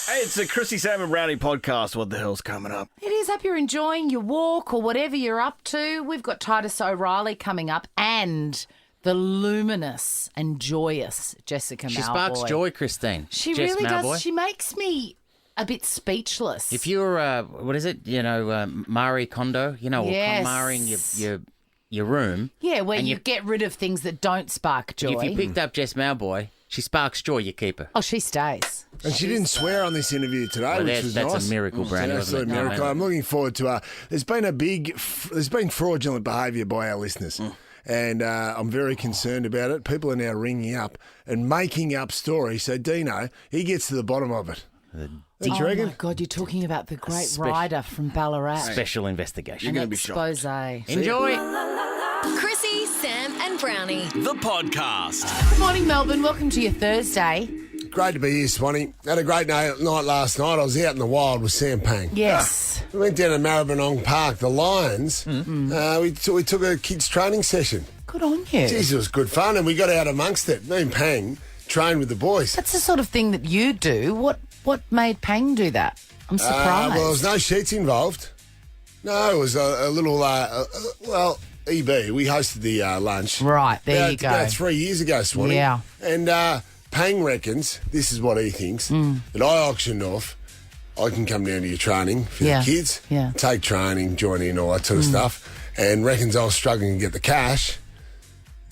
Hey, it's a Chrissie, Sam and Brodie podcast. What the hell's coming up? It is. Hope you're enjoying your walk or whatever you're up to. We've got Titus O'Reily coming up and the luminous and joyous Jessica Mauboy. She sparks joy, Christine. She Jess really Mauboy. does. She makes me a bit speechless. If you're, what is it? Marie Kondo, Yes. or Maring your room. Yeah, where and you get rid of things that don't spark joy. If you picked up Jess Mauboy, she sparks joy, you keep her. Oh, she stays. And she didn't swear on this interview today, Well, which was that's nice. a miracle, Brandon. It's an absolute miracle. I'm looking forward to there's been fraudulent behaviour by our listeners. And I'm very concerned about it. People are now ringing up and making up stories. So Deano, he gets to the bottom of it. Don't you reckon? Oh, my God, you're talking about the great Ryder from Ballarat. Special investigation. You're going to be shocked. Expose. Enjoy. Chrissie, Sam and Brownie. The podcast. Good morning, Melbourne. Welcome to your Thursday. Great to be here, Swanee. Had a great night last night. I was out in the wild with Sam Pang. Yes. We went down to Maribyrnong Park, the Lions. We took a kids' training session. Good on you. Jeez, it was good fun, and we got out amongst it. Me and Pang trained with the boys. That's the sort of thing that you do. What made Pang do that? I'm surprised. Well, there was no sheets involved. No, it was a little, EB. We hosted the lunch. Right, there you go. About 3 years ago, Swanee. Yeah. And Pang reckons, this is what he thinks, that I auctioned off, I can come down to your training for Yeah, the kids, yeah. take training, join in, all that sort of stuff, and reckons I was struggling to get the cash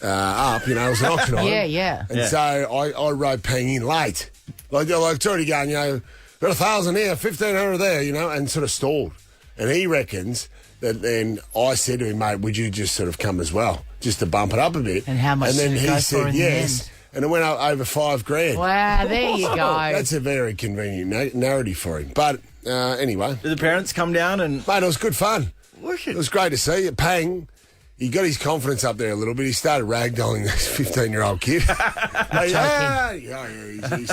up, it was an auction item. Yeah. And so I rode Pang in late. Like it's already going, got 1,000 here, 1,500 there, and sort of stalled. And he reckons that then I said to him, mate, would you just sort of come as well, just to bump it up a bit? And how much And then did it he go for said in the yes. end? And it went up over $5,000. Wow, there you go. That's a very convenient narrative for him. But anyway, Did the parents come down and... mate, it was good fun. Wicked. It was great to see you. Pang, he got his confidence up there a little bit. He started ragdolling this 15-year-old kid. He's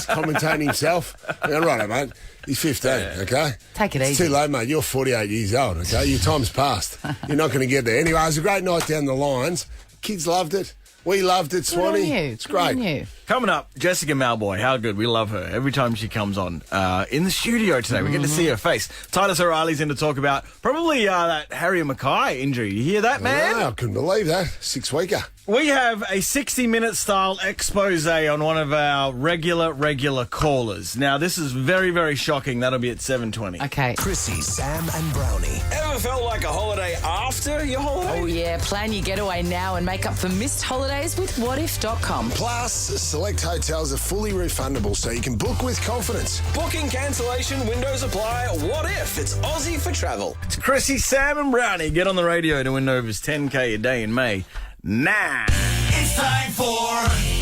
commentating himself. Right, mate. He's 15, okay? Take it It's easy. too late, mate. You're 48 years old, okay? Your time's passed. You're not going to get there. Anyway, it was a great night down the Lions. Kids loved it. We loved it, Good on Swanee. you. It's Good on great. you. Coming up, Jessica Mauboy. How good. We love her. Every time she comes on in the studio today, we get to see her face. Titus O'Reilly's in to talk about probably that Harry Mackay injury. You hear that, man? I couldn't believe that. 6-weeker. We have a 60-minute style expose on one of our regular callers. Now, this is very, very shocking. That'll be at 7:20. Okay. Chrissie, Sam and Brownie. Ever felt like a holiday after your holiday? Oh, yeah. Plan your getaway now and make up for missed holidays with whatif.com. Plus, select hotels are fully refundable, so you can book with confidence. Booking, cancellation, windows apply. What if? It's Aussie for travel. It's Chrissie, Sam and Brownie. Get on the radio to win Nova's 10K a day in May. Now. It's time for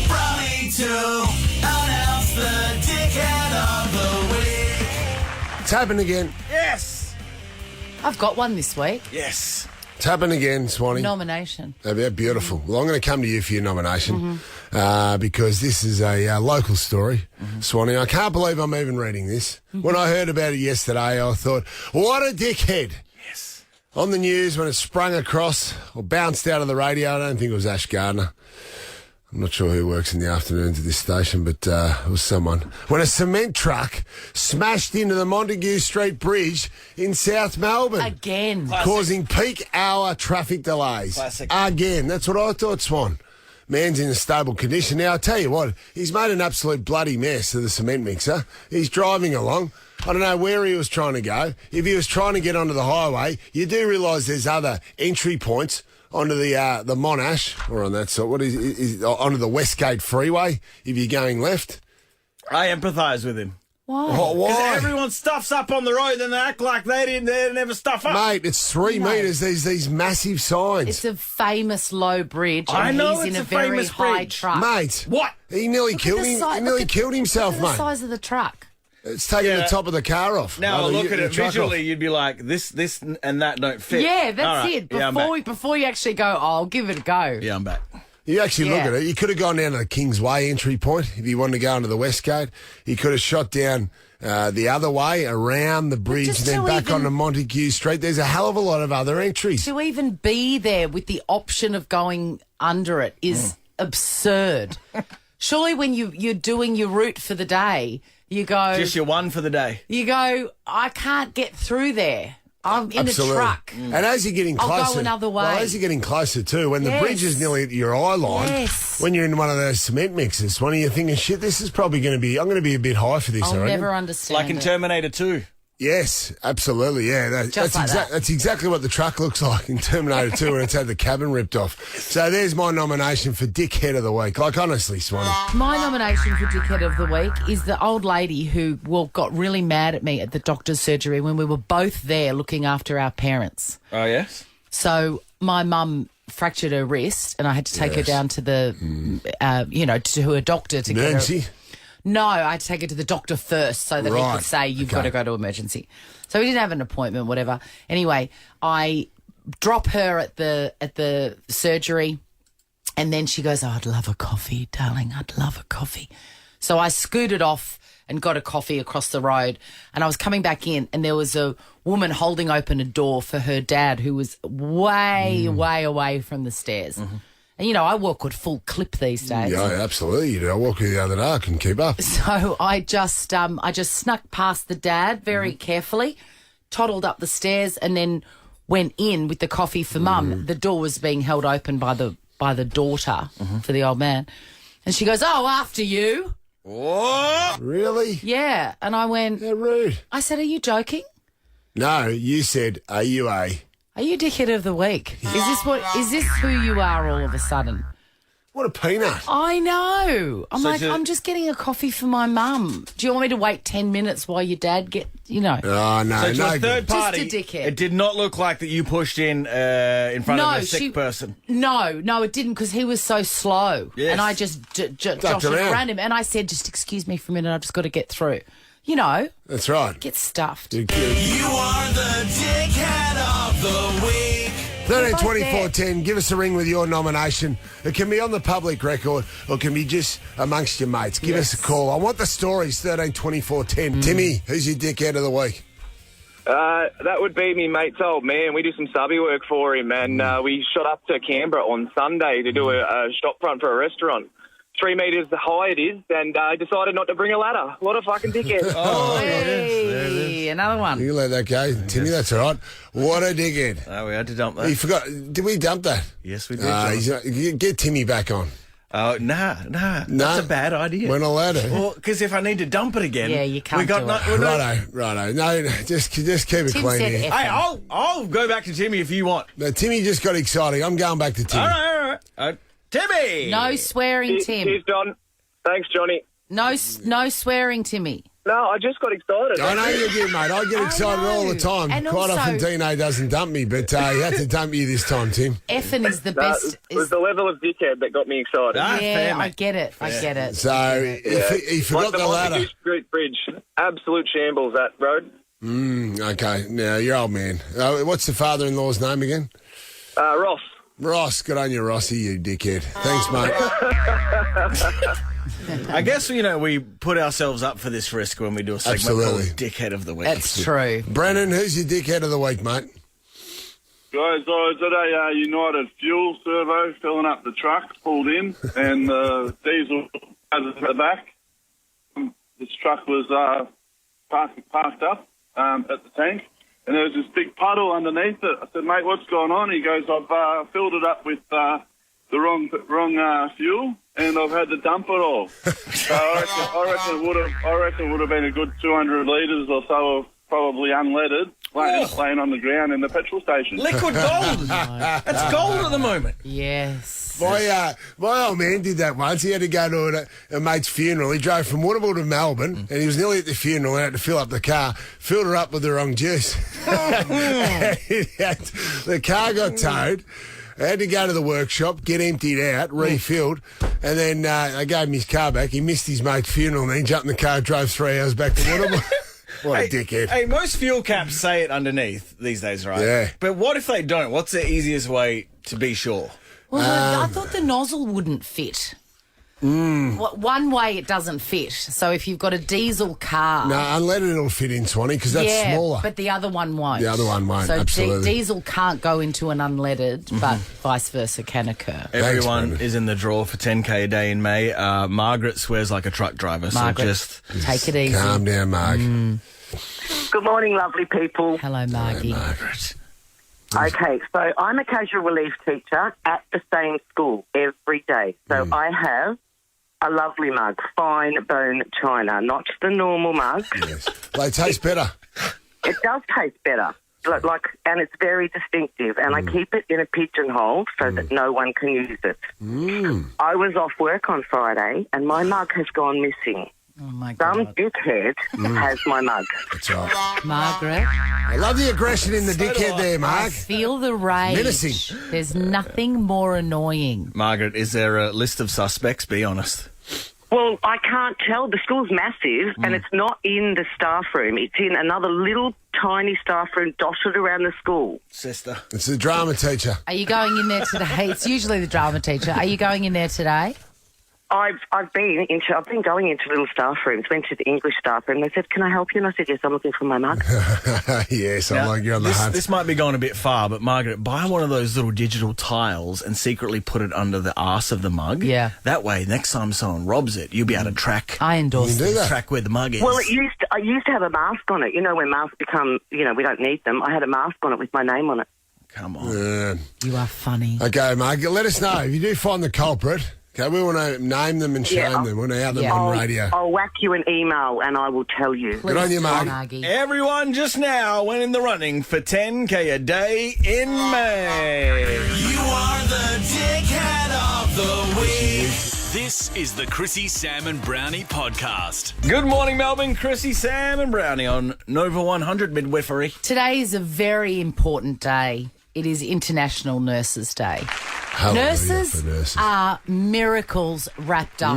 Brownie to announce the dickhead of the week. It's happened again. Yes. I've got one this week. Yes. It's happened again, Swanee. Nomination. Oh, yeah, beautiful. Well, I'm going to come to you for your nomination because this is a local story, Swanee. I can't believe I'm even reading this. When I heard about it yesterday, I thought, what a dickhead. Yes. On the news, when it sprung across or bounced out of the radio, I don't think it was Ash Gardner. I'm not sure who works in the afternoons at this station, but it was someone. When a cement truck smashed into the Montague Street Bridge in South Melbourne. Again. Causing peak hour traffic delays. Classic. Again. That's what I thought, Swan. Man's in a stable condition. Now, I tell you what, he's made an absolute bloody mess of the cement mixer. He's driving along. I don't know where he was trying to go. If he was trying to get onto the highway, you do realise there's other entry points onto the Monash, or on that sort. What is onto the Westgate Freeway if you're going left? I empathise with him. Why? Oh, Because why? everyone stuffs up on the road and they act like they never stuff up. Mate, it's 3 metres. There's these massive signs. It's a famous low bridge and I know he's it's in a a very famous high bridge. truck. Mate, What? he nearly Look at killed the him. si- He nearly look at- killed himself, Look at the mate. size of the truck. It's taking Yeah. the top of the car off. Now, Rather, look at the it truck visually, off. you'd be like, this and that don't fit. Yeah, that's All right. it. Yeah, I'm back. Before you actually go, I'll give it a go. Yeah, I'm back. You actually look Yeah. at it. You could have gone down to the Kingsway entry point if you wanted to go into the Westgate. You could have shot down the other way around the bridge, just then to back even- onto Montague Street. There's a hell of a lot of other entries. To even be there with the option of going under it is absurd. Surely when you're doing your route for the day, You go. Just your one for the day. You go. I can't get through there. I'm in Absolutely. a truck. And as you're getting I'll go closer, another way. Well, as you're getting closer too, when the Yes. bridge is nearly at your eye line, Yes. when you're in one of those cement mixers, one of you thinking, shit, this is probably going to be, I'm going to be a bit high for this, I'll I reckon. never understand. Like in it. Terminator 2. Yes, absolutely, yeah. Just like that. That's exactly what the truck looks like in Terminator 2 when it's had the cabin ripped off. So there's my nomination for Dickhead of the Week. Like, honestly, Swanee. My nomination for Dickhead of the Week is the old lady who got really mad at me at the doctor's surgery when we were both there looking after our parents. Oh, yes? So my mum fractured her wrist and I had to take her Yes. down to the, to a doctor to get her. Nancy? No, I had to take her to the doctor first so that he Right. could say, you've Okay. got to go to emergency. So we didn't have an appointment, whatever. Anyway, I drop her at the surgery and then she goes, oh, I'd love a coffee, darling. I'd love a coffee. So I scooted off and got a coffee across the road and I was coming back in and there was a woman holding open a door for her dad who was way away from the stairs. And, you know, I walk at full clip these days. Yeah, absolutely. You did. I walked with the other day. I couldn't keep up. So I just snuck past the dad very carefully, toddled up the stairs, and then went in with the coffee for Mum. The door was being held open by the daughter for the old man, and she goes, "Oh, after you." Really? Yeah, and I went. How rude. I said, "Are you joking? No, you said, are you a... Are you dickhead of the week? Is this who you are all of a sudden?" What a peanut. I know. I'm So like, to- I'm just getting a coffee for my mum. Do you want me to wait 10 minutes while your dad Oh, no, So to no a third good. party, Just a dickhead. it did not look like that you pushed in front of a sick person. No, it didn't because he was so slow. Yes. And I just joshed around. around him and I said, just excuse me for a minute, I've just got to get through. You know, That's right. get stuffed. You're cute. You are the dickhead of the week. 13 Right 24 10, give us a ring with your nomination. It can be on the public record or it can be just amongst your mates. Give us a call. I want the stories, 13 24 10. Timmy, who's your dickhead of the week? That would be me mate's old man. We do some subby work for him, and we shot up to Canberra on Sunday to do a shop front for a restaurant. 3 metres high it is, and decided not to bring a ladder. What a fucking dickhead. Hey, another one. You let that go. Timmy, that's all right. What a dickhead. Oh, we had to dump He that. forgot. Did we dump that? Yes, we did. Get Timmy back on. Oh, nah. That's a bad idea. We're not allowed to. Well, because if I need to dump it again, Yeah, you can't We got do no, it. we're not- Righto. No, just keep it Tim clean said here. F. Hey, I'll go back to Timmy if you want. No, Timmy just got exciting. I'm going back to Timmy. All right. Timmy. No swearing, Tim. Cheers, John. Thanks, Johnny. No swearing, Timmy. No, I just got excited. I know you do, mate. I get excited all the time. And Quite also- often Dino doesn't dump me, but he had to dump you this time, Tim. Effing is the No, best. it was the level of dickhead that got me excited. Ah, Yeah, fair, I mate. get it. I get it. So he forgot Like the the ladder. Montague Street Bridge. Absolute shambles, that road. Okay, now you're old man. What's the father-in-law's name again? Ross. Ross. Good on you, Rossi, you dickhead. Thanks, mate. I guess, we put ourselves up for this risk when we do a segment Absolutely. called Dickhead of the Week. That's true. Brennan, who's your dickhead of the week, mate? Guys, I was at a United Fuel servo filling up the truck, pulled in, and the diesel was at the back. This truck was parked up at the tank, and there was this big puddle underneath it. I said, mate, what's going on? He goes, I've filled it up with the wrong fuel, and I've had to dump it all. So I reckon it would have been a good 200 litres or so of probably unleaded, laying on the ground in the petrol station. Liquid gold. That's gold at the moment. Yes. My old man did that once. He had to go to a mate's funeral. He drove from Warrnambool to Melbourne, and he was nearly at the funeral and had to fill up the car. Filled her up with the wrong juice. The car got towed. I had to go to the workshop, get emptied out, refilled, and then I gave him his car back. He missed his mate's funeral, and then he jumped in the car, drove 3 hours back to Warrnambool. What a dickhead. Hey, most fuel caps say it underneath these days, right? Yeah. But what if they don't? What's the easiest way to be sure? Well, I thought the nozzle wouldn't fit. One way it doesn't fit. So if you've got a diesel car... No, unleaded it'll fit in, Swanee, because that's smaller. But the other one won't. The other one won't, so absolutely. Diesel can't go into an unleaded, but vice versa can occur. Everyone Brendan. is in the draw for 10K a day in May. Margaret swears like a truck driver, Margaret, so just take it easy. Calm down, Marg. Good morning, lovely people. Hello, Margie. Margaret. Okay, so I'm a casual relief teacher at the same school every day. So I have a lovely mug, fine bone china, not the normal mug. Yes. They taste better. It does taste better, and it's very distinctive. And I keep it in a pigeonhole so that no one can use it. I was off work on Friday, and my mug has gone missing. Oh, my Some God. dickhead has my mug. That's right. Margaret, I love the aggression in the dickhead there, I Marg. feel the rage. Menacing. There's nothing more annoying. Margaret, is there a list of suspects? Be honest. Well, I can't tell. The school's massive, and it's not in the staff room. It's in another little tiny staff room dotted around the school. Sister. It's the drama teacher. Are you going in there today? It's usually the drama teacher. Are you going in there today? I've been going into little staff rooms. Went to the English staff room. They said, "Can I help you?" And I said, "Yes, I'm looking for my mug." Yes, Now, I like you on the hunt. This might be going a bit far, but Margaret, buy one of those little digital tiles and secretly put it under the arse of the mug. Yeah. That way, next time someone robs it, you'll be able to track I endorse You can do this. that. track where the mug is. Well, I used to have a mask on it. You know, when masks become, we don't need them. I had a mask on it with my name on it. Come on. You are funny. Okay, Marg, let us know if you do find the culprit. Okay, we want to name them and shame them. We want to out them on radio. I'll whack you an email and I will tell you. Good on you, Marg. Margie. Everyone just now went in the running for 10K a day in May. You are the dickhead of the week. This is the Chrissie, Sam and Brownie podcast. Good morning, Melbourne. Chrissie, Sam and Brownie on Nova 100 Midwifery. Today is a very important day. It is International Nurses Day. Hallelujah Nurses for nurses. are miracles wrapped up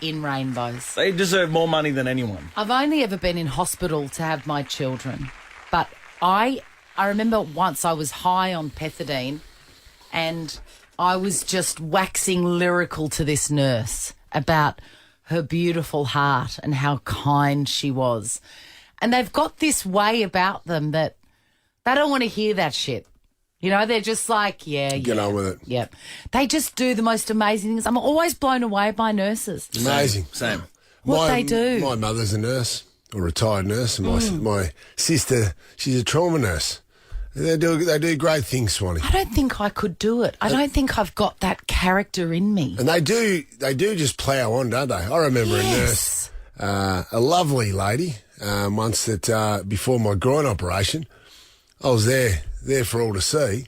in rainbows. They deserve more money than anyone. I've only ever been in hospital to have my children, but I remember once I was high on pethidine and I was just waxing lyrical to this nurse about her beautiful heart and how kind she was. And they've got this way about them that they don't want to hear that shit. You know, they're just like, Get on with it. Yep. They just do the most amazing things. I'm always blown away by nurses. Amazing. Same. What they do. My mother's a nurse, a retired nurse, and my sister, she's a trauma nurse. They do great things, Swanee. I don't think I could do it. I don't think I've got that character in me. And they do just plough on, don't they? I remember a nurse, a lovely lady, once that before my groin operation, I was there for all to see,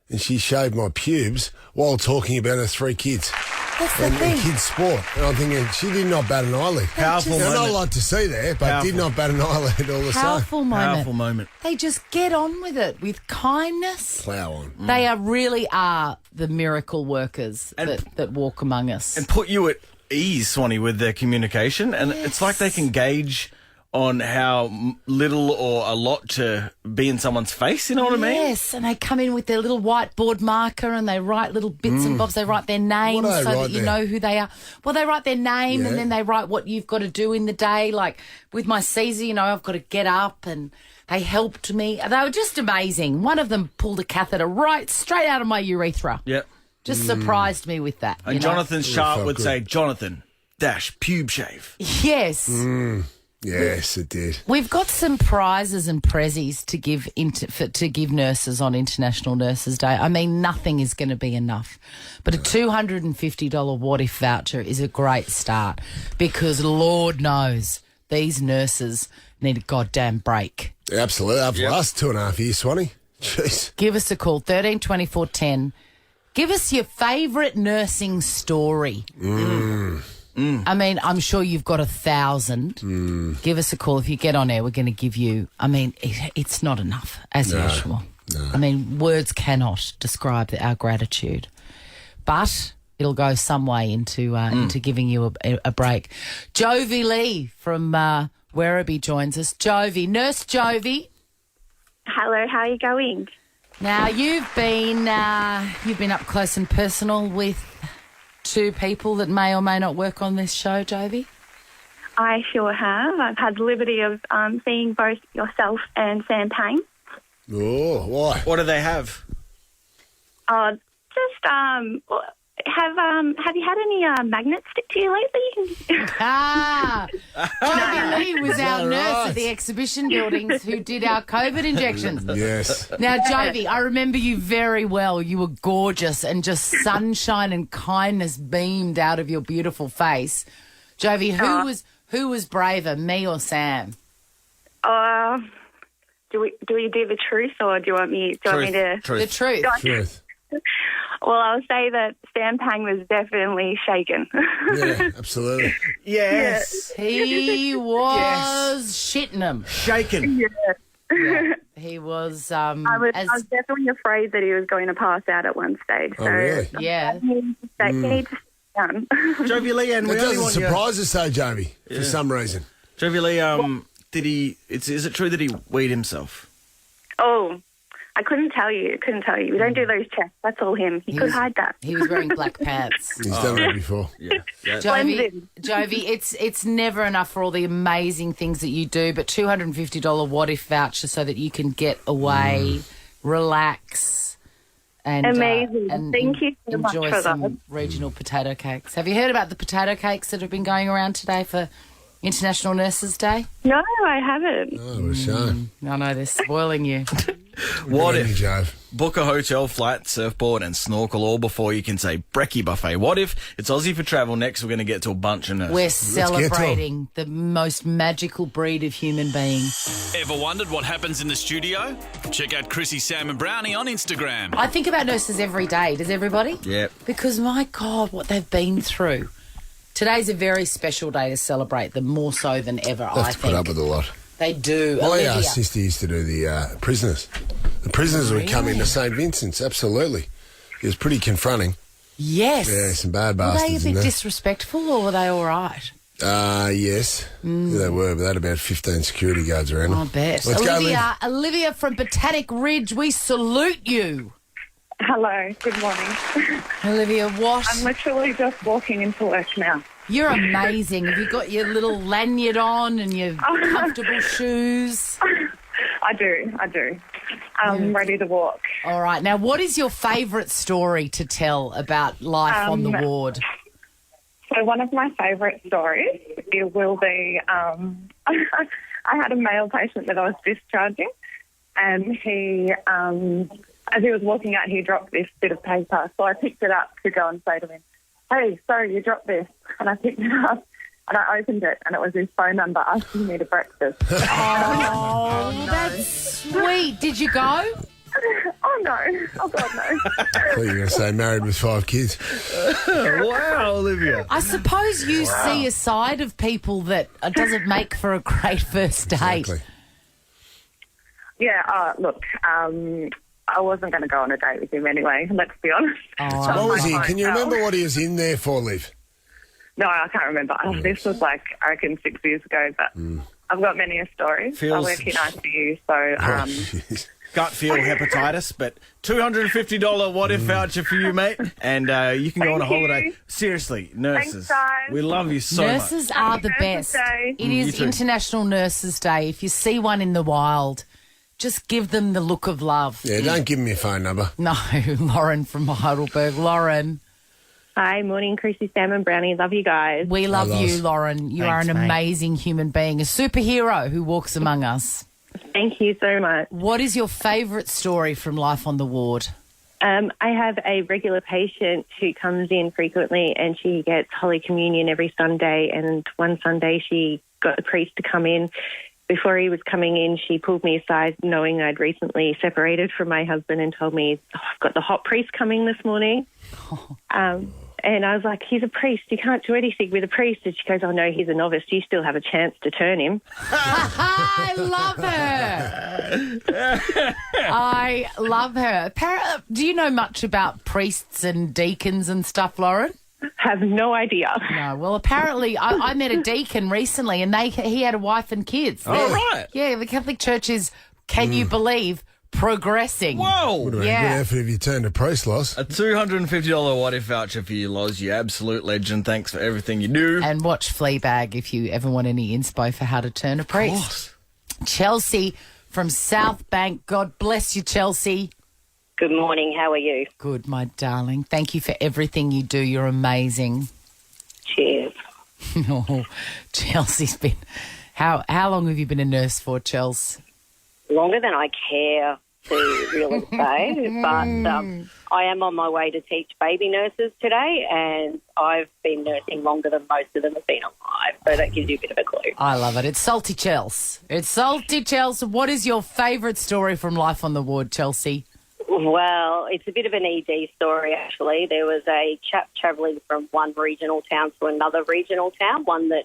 and she shaved my pubes while talking about her 3 kids. That's the And thing. kids' sport. And I'm thinking, she did not bat an eyelid. Powerful Now, not a moment. lot to see there, but Powerful. did not bat an eyelid all the same. Powerful moment. Powerful moment. They just get on with it with kindness. Plough on. They really are the miracle workers that walk among us. And put you at ease, Swanee, with their communication. And it's like they can gauge on how little or a lot to be in someone's face, you know what I mean? Yes, and they come in with their little whiteboard marker and they write little bits and bobs. They write their name What do they so that write you there? know who they are. Well, they write their name and then they write what you've got to do in the day. Like with my Caesar, I've got to get up, and they helped me. They were just amazing. One of them pulled a catheter right straight out of my urethra. Yep. Just surprised me with that. And you know? Jonathan Sharp felt would good. say, Jonathan, pube shave. Yes. Yes, it did. We've got some prizes and prezzies to give nurses on International Nurses Day. I mean, nothing is going to be enough. But a $250 What If voucher is a great start because Lord knows these nurses need a goddamn break. Absolutely. Up for us 2.5 years, Swanee. Jeez. Give us a call, 13 24 10. Give us your favourite nursing story. I mean, I'm sure you've got 1,000. Give us a call. If you get on air, we're going to give you, I mean, it's not enough, as usual. No. I mean, words cannot describe our gratitude. But it'll go some way into giving you a break. Jovi Lee from Werribee joins us. Jovi, Nurse Jovi. Hello, how are you going? Now, you've been up close and personal with to people that may or may not work on this show, Jovi? I sure have. I've had the liberty of seeing both yourself and Sam Payne. Oh, why? What do they have? Have you had any magnets stick to you lately? Jovi Lee was our nurse at the exhibition buildings who did our COVID injections. Yes. Now, Jovi, I remember you very well. You were gorgeous and just sunshine and kindness beamed out of your beautiful face. Jovi, who was braver, me or Sam? Do we do the truth, or do you want me to... The truth. Truth. Well, I'll say that Sam Pang was definitely shaken. Yeah, absolutely. Yes. He was shitting him. Shaken. Yeah. He was... I was definitely afraid that he was going to pass out at one stage. Oh, really? Yeah. He needs to stay down. Jovi Lee, and It we only doesn't want you... surprise us, though, Jovi, for some reason. Jovi Lee, is it true that he weed himself? Oh, I couldn't tell you. We don't do those checks. That's all him. He could hide that. He was wearing black pants. He's done that before. Yeah. Jovi, it's never enough for all the amazing things that you do, but $250 What If voucher so that you can get away, relax, and amazing. Thank you so much enjoy for some that. regional potato cakes. Have you heard about the potato cakes that have been going around today for International Nurses Day? No, I haven't. Oh, what a shame. I know, they're spoiling you. What Good on you, if? Jove. Book a hotel, flight, surfboard and snorkel all before you can say brekkie buffet. What if? It's Aussie for Travel. Next, we're going to get to a bunch of nurses. We're get celebrating the most magical breed of human being. Ever wondered what happens in the studio? Check out Chrissie, Sam and Brownie on Instagram. I think about nurses every day. Does everybody? Yep. Because, my God, what they've been through. Today's a very special day to celebrate them, more so than ever, They I have to think. put up with a lot. They do. My Olivia. sister used to do the prisoners. The prisoners would come into St. Vincent's, absolutely. It was pretty confronting. Yes. Yeah, some bad Were they a bastards in bit there. disrespectful or were they all right? Yes. Yeah, they were, but they had about 15 security guards around them. I bet. Let's go, Liv. Olivia from Botanic Ridge, we salute you. Hello, good morning. Olivia, what? I'm literally just walking into work now. You're amazing. Have you got your little lanyard on and your comfortable shoes? I do. I'm ready to walk. All right. Now, what is your favourite story to tell about life on the ward? So one of my favourite stories, it will be, I had a male patient that I was discharging, and he, as he was walking out, he dropped this bit of paper. So I picked it up to go and say to him, "Hey, sorry, you dropped this." And I picked it up and I opened it, and it was his phone number asking me to breakfast. Oh, that's sweet. Did you go? Oh, no. Oh, God, no. I thought you were going to say married with 5 kids. Wow, Olivia. I suppose you see a side of people that doesn't make for a great first date. Exactly. Yeah, look, I wasn't going to go on a date with him anyway, let's be honest. So what was he? Can you remember what he was in there for, Liv? No, I can't remember. This was like, I reckon 6 years ago, but I've got many a story. I work in ICU, so... Gut feel hepatitis, but $250 What If voucher for you, mate. And you can go on a holiday. Seriously, nurses. Thanks, guys. We love you so much. Nurses are the best. Day. It is International Nurses Day. If you see one in the wild, just give them the look of love. Yeah, don't give him your phone number. No, Lauren from Heidelberg. Lauren. Hi, morning, Chrissie, Sam and Brownie. Love you guys. We love Hi, you, Loz. Lauren. You Thanks, are an mate. amazing human being, a superhero who walks among us. Thank you so much. What is your favourite story from life on the ward? I have a regular patient who comes in frequently, and she gets Holy Communion every Sunday. And one Sunday she got the priest to come in. Before he was coming in, she pulled me aside, knowing I'd recently separated from my husband, and told me, I've got the hot priest coming this morning. And I was like, he's a priest. You can't do anything with a priest. And she goes, oh, no, he's a novice. You still have a chance to turn him. I love her. I love her. Do you know much about priests and deacons and stuff, Lauren? Have no idea. No. Well, apparently, I met a deacon recently, and he had a wife and kids. Oh, right. Yeah, the Catholic Church is, can you believe, progressing. Whoa! Would have been a good effort if you turned to priest, Loz. A $250 What If voucher for you, Loz. You absolute legend. Thanks for everything you do. And watch Fleabag if you ever want any inspo for how to turn a priest. Chelsea from South Bank. God bless you, Chelsea. Good morning. How are you? Good, my darling. Thank you for everything you do. You're amazing. Cheers. Oh, Chelsea's been... How long have you been a nurse for, Chels? Longer than I care to really say, but I am on my way to teach baby nurses today, and I've been nursing longer than most of them have been alive, so that gives you a bit of a clue. I love it. It's Salty Chels. It's Salty Chels. What is your favourite story from life on the ward, Chelsea? Well, it's a bit of an ED story, actually. There was a chap travelling from one regional town to another regional town, one that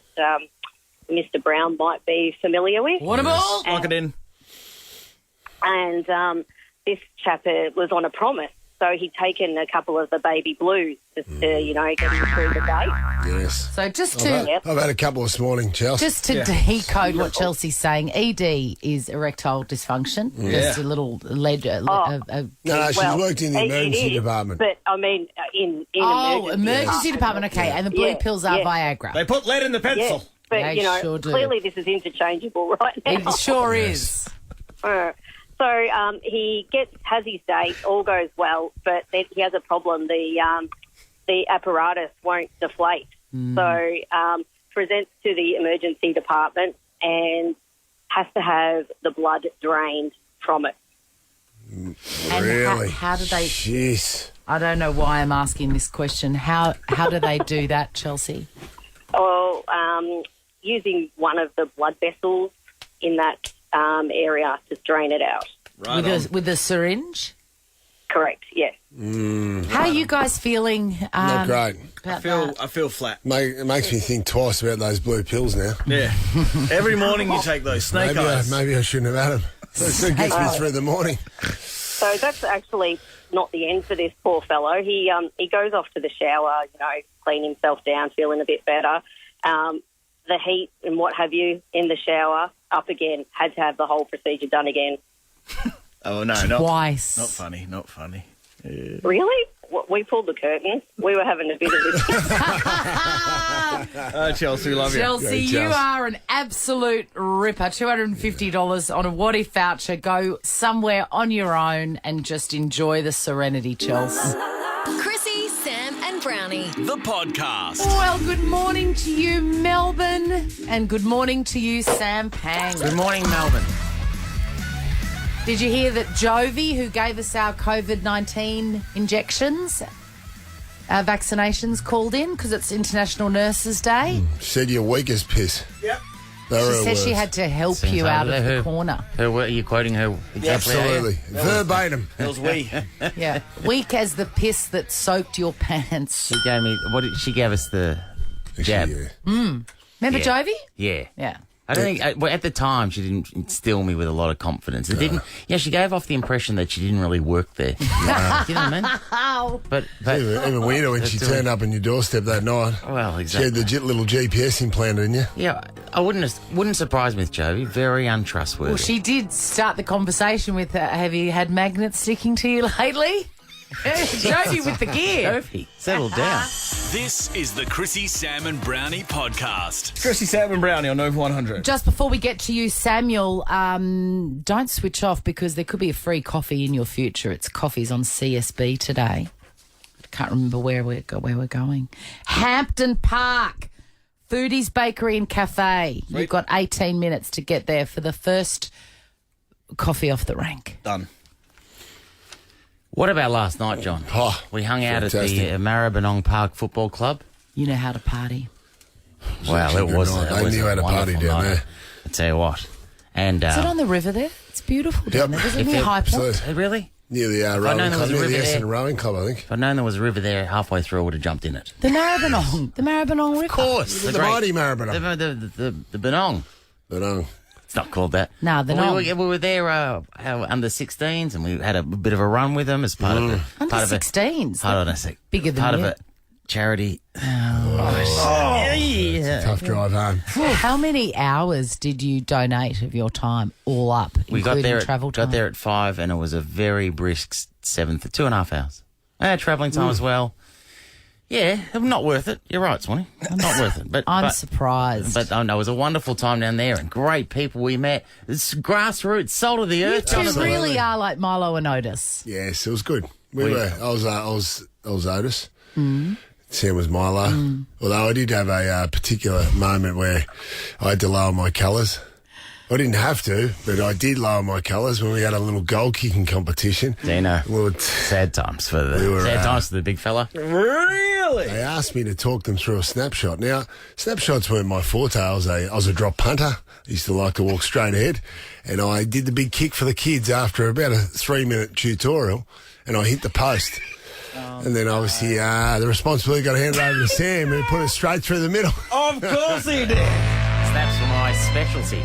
Mr. Brown might be familiar with. What about? Lock it in. And this chap was on a promise, so he'd taken a couple of the baby blues just to, get him through the day. Yes. So just to... I've had a couple this morning, Chelsea. Just to decode what Chelsea's saying, ED is erectile dysfunction. Just a little lead... No, she's worked in the emergency department. But, I mean, in emergency department, okay. And the blue pills are Viagra. They put lead in the pencil. Yeah. But, They sure do. clearly this is interchangeable right now. It sure is. So he has his date, all goes well, but then he has a problem. The apparatus won't deflate. So presents to the emergency department and has to have the blood drained from it. And Really? how do they... Jeez. I don't know why I'm asking this question. How do they do that, Chelsea? Well, using one of the blood vessels in that area to drain it out. With a syringe? Correct, yes. How are you guys feeling? Not great. I feel flat. It makes me think twice about those blue pills now. Yeah. Every morning you take those snake eyes. Maybe I shouldn't have had them. It gets me through the morning. So that's actually not the end for this poor fellow. He goes off to the shower, clean himself down, feeling a bit better. The heat and what have you in the shower, up again, had to have the whole procedure done again. Oh, no, Twice. Not funny, not funny. Yeah. Really? We pulled the curtain. We were having a bit of this. Chelsea, we love you. Chelsea, you are an absolute ripper. $250 on a What If voucher. Go somewhere on your own and just enjoy the serenity, Chelsea. Chrissie, Sam, and Brownie. The podcast. Well, good morning to you, Melbourne, and good morning to you, Sam Pang. Good morning, Melbourne. Did you hear that Jovi, who gave us our COVID-19 injections, vaccinations, called in because it's International Nurses Day? Said you're weak as piss. Yep. She said she had to help you out of the corner. Are you quoting her? Exactly. Absolutely. Verbatim. It was we. Yeah. Weak as the piss that soaked your pants. She gave me. She gave us the jab. Remember Jovi? Yeah. Yeah. I don't think at the time she didn't instill me with a lot of confidence. It didn't. Yeah, she gave off the impression that she didn't really work there. Do you know what I mean? But even weirder when she turned up on your doorstep that night. Well, exactly. She had the little GPS implanted in you. Yeah, I wouldn't surprise me with Jovi. Very untrustworthy. Well, she did start the conversation with, have you had magnets sticking to you lately? Jovi with the gear. Jovi, settle down. This is the Chrissie, Sam and Brownie podcast. Chrissie, Sam and Brownie on Nova 100. Just before we get to you, Samuel, don't switch off because there could be a free coffee in your future. It's coffees on CSB today. I can't remember where we're going. Hampton Park, Foodies Bakery and Cafe. You've got 18 minutes to get there for the first coffee off the rank. Done. What about last night, John? We hung out fantastic. at the Maribyrnong Park Football Club. You know how to party. Wow, it was. They knew how to party down there. I tell you what. And Is it on the river there? It's beautiful down there. Isn't it near High Point? Really? Near the rowing club, near the Essendon Rowing Club, I think. If I'd known there was a river there halfway through, I would have jumped in it. The Maribyrnong River. Of course. The mighty Maribyrnong. The Benong. Benong. It's not called that. No, the we were there under 16s and we had a bit of a run with them as part of the... Under 16s? Hold on a sec. Bigger than part you. of a charity Tough drive home. How many hours did you donate of your time all up, We got including there, travel time? got there at 5 and it was a very brisk 2.5 hours. I had travelling time as well. Yeah, not worth it. You're right, Swanee. Not worth it. But I'm surprised. But no, it was a wonderful time down there and great people we met. It's grassroots, salt of the You earth. two really are like Milo and Otis. Yes, it was good. We were. I was Otis. Sam was Milo. Although I did have a particular moment where I had to lower my colours. I didn't have to, but I did lower my colours when we had a little goal kicking competition. Deano. Sad times for the big fella. Really? They asked me to talk them through a snapshot. Now, snapshots weren't my forte. I was a drop punter. I used to like to walk straight ahead. And I did the big kick for the kids after about a 3-minute tutorial, and I hit the post. And then obviously the responsibility got handed over to Sam, who put it straight through the middle. Of course he did. Snaps were my specialty.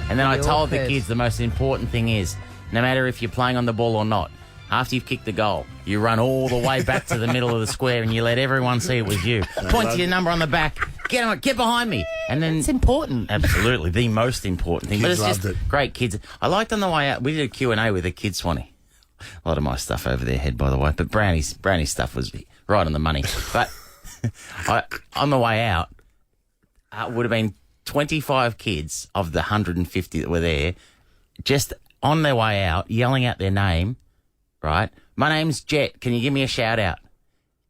And then I told the kids the most important thing is, no matter if you're playing on the ball or not, after you've kicked the goal, you run all the way back to the middle of the square and you let everyone see it was you. Point to your number on the back. Get behind me. And then it's important. Absolutely, the most important thing. Kids but it's loved just it. great kids. I liked on the way out, we did a Q&A with the kids, Swanee. A lot of my stuff over their head, by the way. But Brownie's stuff was right on the money. But on the way out, would have been 25 kids of the 150 that were there, just on their way out, yelling out their name, right? My name's Jet. Can you give me a shout out?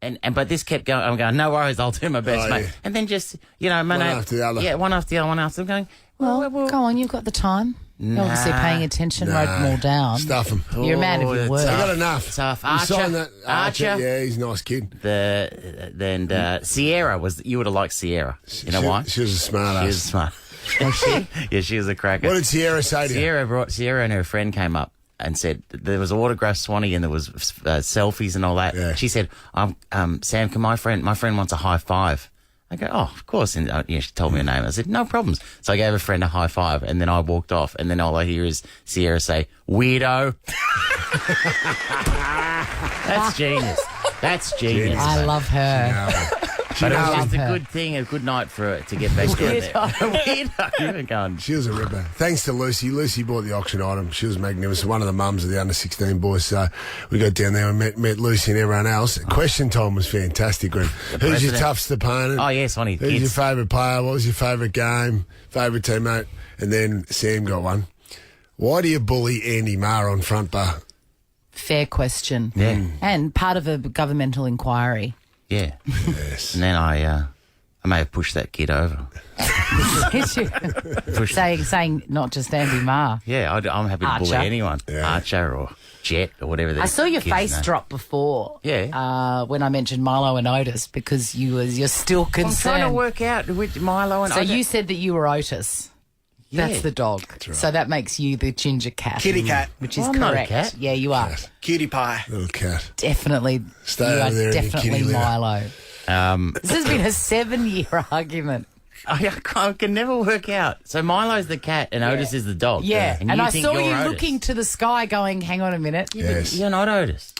But this kept going. I'm going, no worries, I'll do my best, mate. Yeah. And then just, my One name. after the other. Yeah, one after the other, one after. I'm going, Well, go on, you've got the time. You're obviously paying attention, wrote them all down. Stuff them. You're a man of your word. I got enough. Tough. You signed that. Archer. Yeah, he's a nice kid. Sierra was. You would have liked Sierra. You know why? She was a smart ass. She was smart. Was she? Yeah, she was a cracker. What did Sierra say to you? Sierra and her friend came up and said there was autographed Swanee and there was selfies and all that. Yeah. She said, "Sam, can my friend wants a high five." I go, "Oh, of course." And she told me her name. I said, "No problems." So I gave her friend a high five, and then I walked off. And then all I hear is Sierra say, "Weirdo." That's genius. That's genius. I love her. But it was just a good thing, a good night for her to get back down there. Weirdo. You were going. She was a ripper. Thanks to Lucy. Lucy bought the auction item. She was magnificent. One of the mums of the under-16 boys. So we got down there and met Lucy and everyone else. Question time was fantastic, Grim. Who's your toughest opponent? Oh, yes, Swanee. Who's your favourite player? What was your favourite game? Favourite teammate? And then Sam got one. Why do you bully Andy Marr on front bar? Fair question. Yeah. And part of a governmental inquiry. Yeah. Yes. And then I may have pushed that kid over. saying not just Andy Marr. Yeah, I'm happy to Archer. bully anyone. Yeah. Archer or Jet or whatever. I saw your kids face know. drop before. Yeah. When I mentioned Milo and Otis because you're still concerned. I'm trying to work out which Milo and So Otis. you said that you were Otis. Yeah. That's the dog. That's right. So that makes you the ginger cat. Kitty cat. Which is Well, I'm not a correct. cat. Yeah, you are. Cutie pie. Little cat. Definitely. Stay you over are there in your definitely kitty litter. Milo. This has been a 7-year argument. I can never work out. So Milo's the cat and Otis is the dog. Yeah. And And you I think saw you're you Otis. looking to the sky going, hang on a minute. Yes. You're not Otis.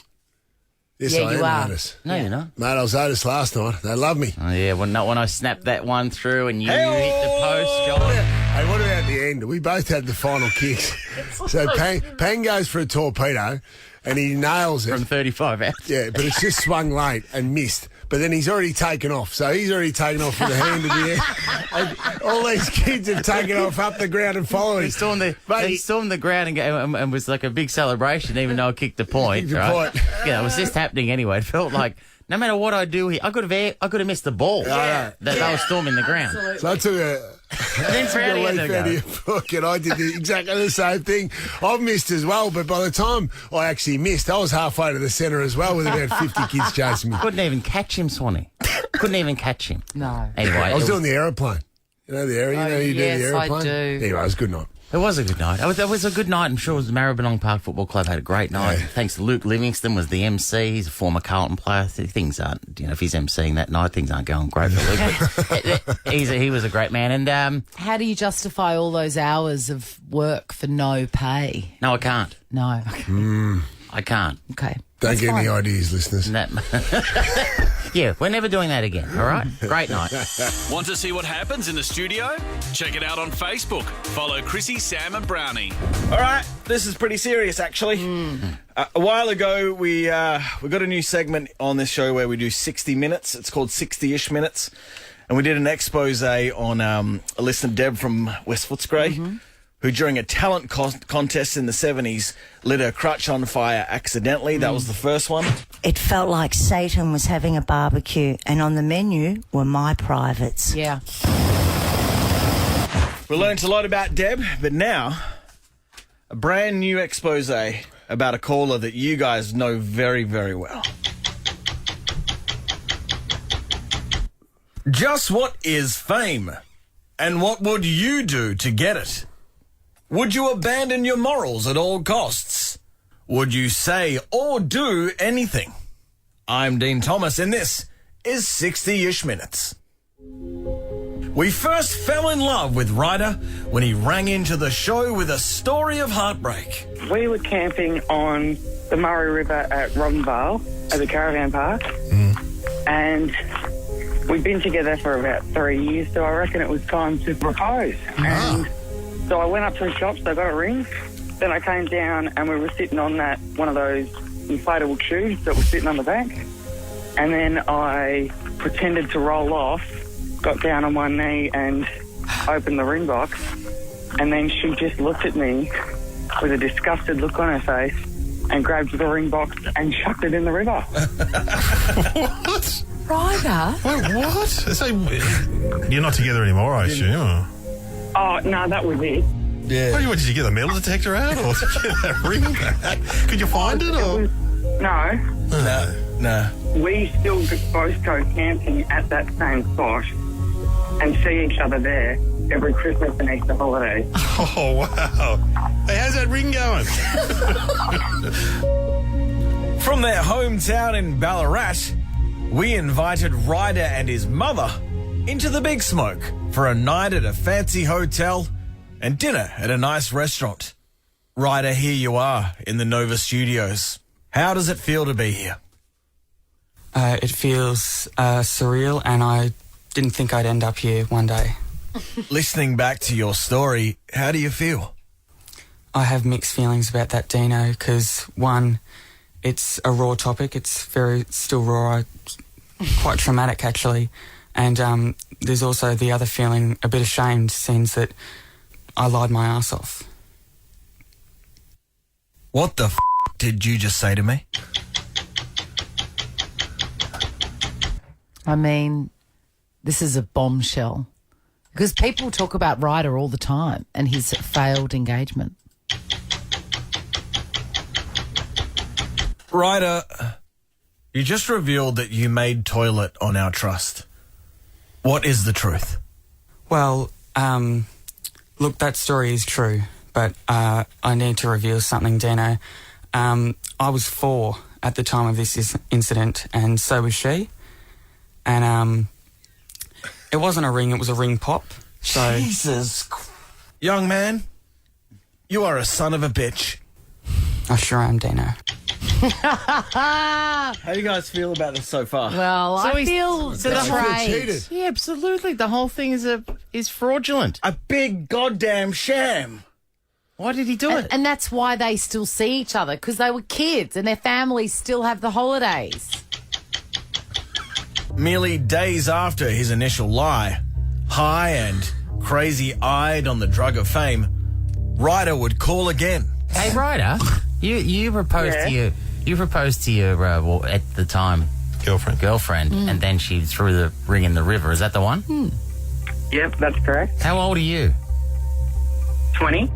Yes, Yeah, I you am are. Otis. No, you're not. Mate, I was Otis last night. They love me. Oh, yeah, well, not when I snapped that one through and you hit the post, John. Hey, what about the end? We both had the final kicks. So Pang goes for a torpedo and he nails it. From 35 out. Yeah, but it's just swung late and missed. But then he's already taken off. So he's already taken off with the hand in the air. And all these kids have taken off up the ground and following. They stormed the ground and was like a big celebration, even though I kicked the point. Kicked the right? point. Yeah, it was just happening anyway. It felt like no matter what I do here, I could have missed the ball. Yeah. That they were storming the ground. So I took a... And then Brownie had to leaf out of go. your book, and I did exactly the same thing. I've missed as well, but by the time I actually missed, I was halfway to the centre as well with about 50 kids chasing me. Couldn't even catch him, Swanee. Couldn't even catch him. No. Anyway, I was doing the aeroplane. You know the aeroplane? You know you yes, do the I aeroplane? do. Anyway, it was a good night. It was a good night. It was a good night. I'm sure it was the Maribyrnong Park Football Club had a great night. Yeah. Thanks to Luke Livingston was the MC. He's a former Carlton player. Things aren't, if he's MCing that night, things aren't going great for Luke. But he was a great man. And How do you justify all those hours of work for no pay? no, I can't. No. I can't. Okay. Don't That's get any fine. ideas, listeners. That, Yeah, we're never doing that again, all right? Great night. Want to see what happens in the studio? Check it out on Facebook. Follow Chrissie, Sam and Brownie. All right, this is pretty serious, actually. A while ago, we got a new segment on this show where we do 60 minutes. It's called 60-ish minutes. And we did an expose on a listener, Deb from West Footscray, who during a talent contest in the 70s lit her crutch on fire accidentally. That was the first one. It felt like Satan was having a barbecue, and on the menu were my privates. Yeah. We learnt a lot about Deb, but now a brand new expose about a caller that you guys know very, very well. Just what is fame? And what would you do to get it? Would you abandon your morals at all costs? Would you say or do anything? I'm Dean Thomas, and this is 60-ish minutes. We first fell in love with Ryder when he rang into the show with a story of heartbreak. We were camping on the Murray River at Robinvale at the caravan park, and we'd been together for about 3 years, so I reckon it was time to propose. And so I went up to the shops, I got a ring, then I came down and we were sitting on one of those inflatable tubes that was sitting on the bank, and then I pretended to roll off, got down on one knee and opened the ring box, and then she just looked at me with a disgusted look on her face and grabbed the ring box and chucked it in the river. What? Ryder? Wait, what? So you're not together anymore, I assume? Or? Oh, no, that was it. Yeah. Oh, did you get the metal detector out or did you get that ring back? Could you find it? Or? No. We still both go camping at that same spot and see each other there every Christmas and Easter holiday. Oh, wow. Hey, how's that ring going? From their hometown in Ballarat, we invited Ryder and his mother into the Big Smoke for a night at a fancy hotel and dinner at a nice restaurant. Ryder, here you are in the Nova Studios. How does it feel to be here? It feels surreal, and I didn't think I'd end up here one day. Listening back to your story, how do you feel? I have mixed feelings about that, Deano, because one, it's a raw topic. It's still raw, quite traumatic actually. And there's also the other feeling, a bit ashamed, since that I lied my ass off. What the did you just say to me? I mean, this is a bombshell. Because people talk about Ryder all the time and his failed engagement. Ryder, you just revealed that you made toilet on our trust. What is the truth? Well, look, that story is true, but I need to reveal something, Deano. I was 4 at the time of this incident, and so was she. And it wasn't a ring, it was a ring pop. So Jesus. Young man, you are a son of a bitch. I sure am, Deano. How do you guys feel about this so far? Well, I feel betrayed. Yeah, absolutely. The whole thing is fraudulent. A big goddamn sham. Why did he do it? And that's why they still see each other, because they were kids and their families still have the holidays. Merely days after his initial lie, high and crazy-eyed on the drug of fame, Ryder would call again. Hey, Ryder, you proposed to your well, at the time girlfriend, and then she threw the ring in the river. Is that the one? Yep, that's correct. How old are you? 20.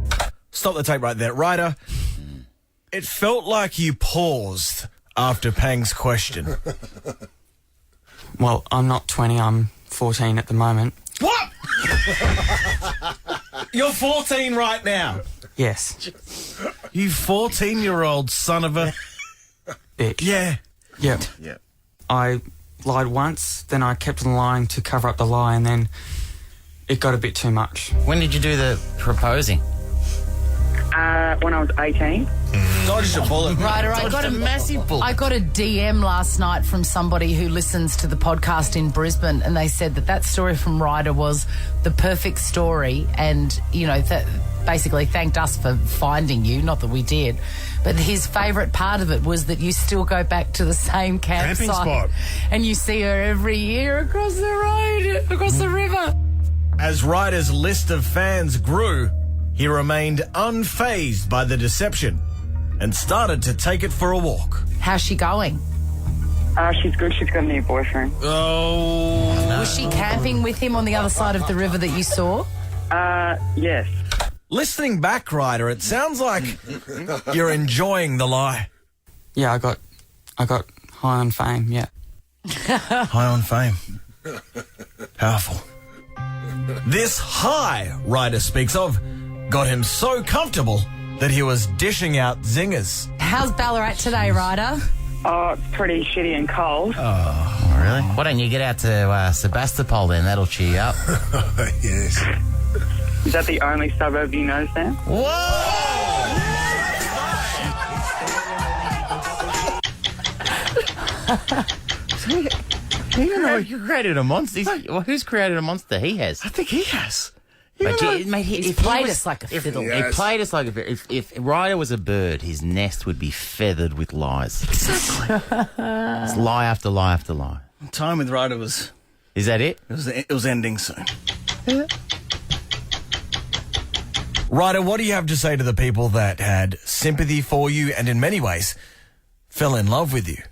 Stop the tape right there. Ryder, it felt like you paused after Pang's question. Well, I'm not 20, I'm 14 at the moment. What? You're 14 right now? Yes. You 14-year-old son of a... Bitch. Yeah. Yep. Yep. I lied once, then I kept on lying to cover up the lie, and then it got a bit too much. When did you do the proposing? When I was 18. Dodged a bullet. Ryder, I got a massive bullet. I got a DM last night from somebody who listens to the podcast in Brisbane, and they said that story from Ryder was the perfect story, and basically thanked us for finding you. Not that we did, but his favourite part of it was that you still go back to the same campsite, spot. and you see her every year across the road, across the river. As Ryder's list of fans grew, he remained unfazed by the deception and started to take it for a walk. How's she going? She's good. She's got a new boyfriend. Oh, no. Was she camping with him on the other side of the river that you saw? Yes. Listening back, Ryder, it sounds like you're enjoying the lie. Yeah, I got high on fame, yeah. High on fame. Powerful. This high Ryder speaks of got him so comfortable that he was dishing out zingers. How's Ballarat today, Ryder? Oh, it's pretty shitty and cold. Oh, really? Why don't you get out to Sebastopol then? That'll cheer you up. Yes. Is that the only suburb you know, Sam? You created a monster. Who's created a monster? He has. I think he has. He's played us like a fiddle. He played us like a fiddle. If Ryder was a bird, his nest would be feathered with lies. Exactly. It's lie after lie after lie. Time with Ryder was... Is that it? It was ending soon. Ryder, what do you have to say to the people that had sympathy for you and in many ways fell in love with you?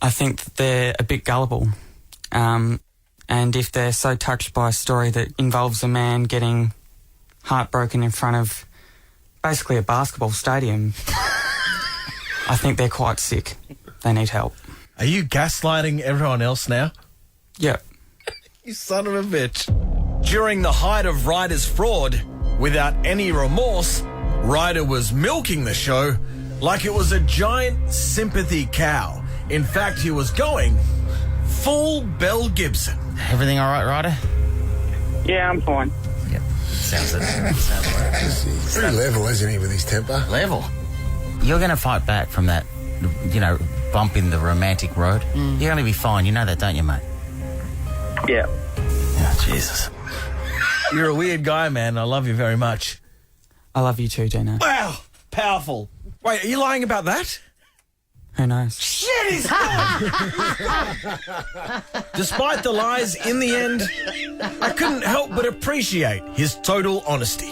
I think that they're a bit gullible. And if they're so touched by a story that involves a man getting heartbroken in front of basically a basketball stadium, I think they're quite sick. They need help. Are you gaslighting everyone else now? Yep. You son of a bitch. During the height of Ryder's fraud, without any remorse, Ryder was milking the show like it was a giant sympathy cow. In fact, he was going full Belle Gibson. Everything all right, Ryder? Yeah, I'm fine. Yep. Sounds like it. He's pretty level, isn't he, with his temper? Level. You're going to fight back from that, bump in the romantic road. You're going to be fine. You know that, don't you, mate? Yeah. Oh, Jesus. You're a weird guy, man. I love you very much. I love you too, Deano. Wow. Powerful. Wait, are you lying about that? Who knows? Shit, he's gone! Despite the lies, in the end, I couldn't help but appreciate his total honesty.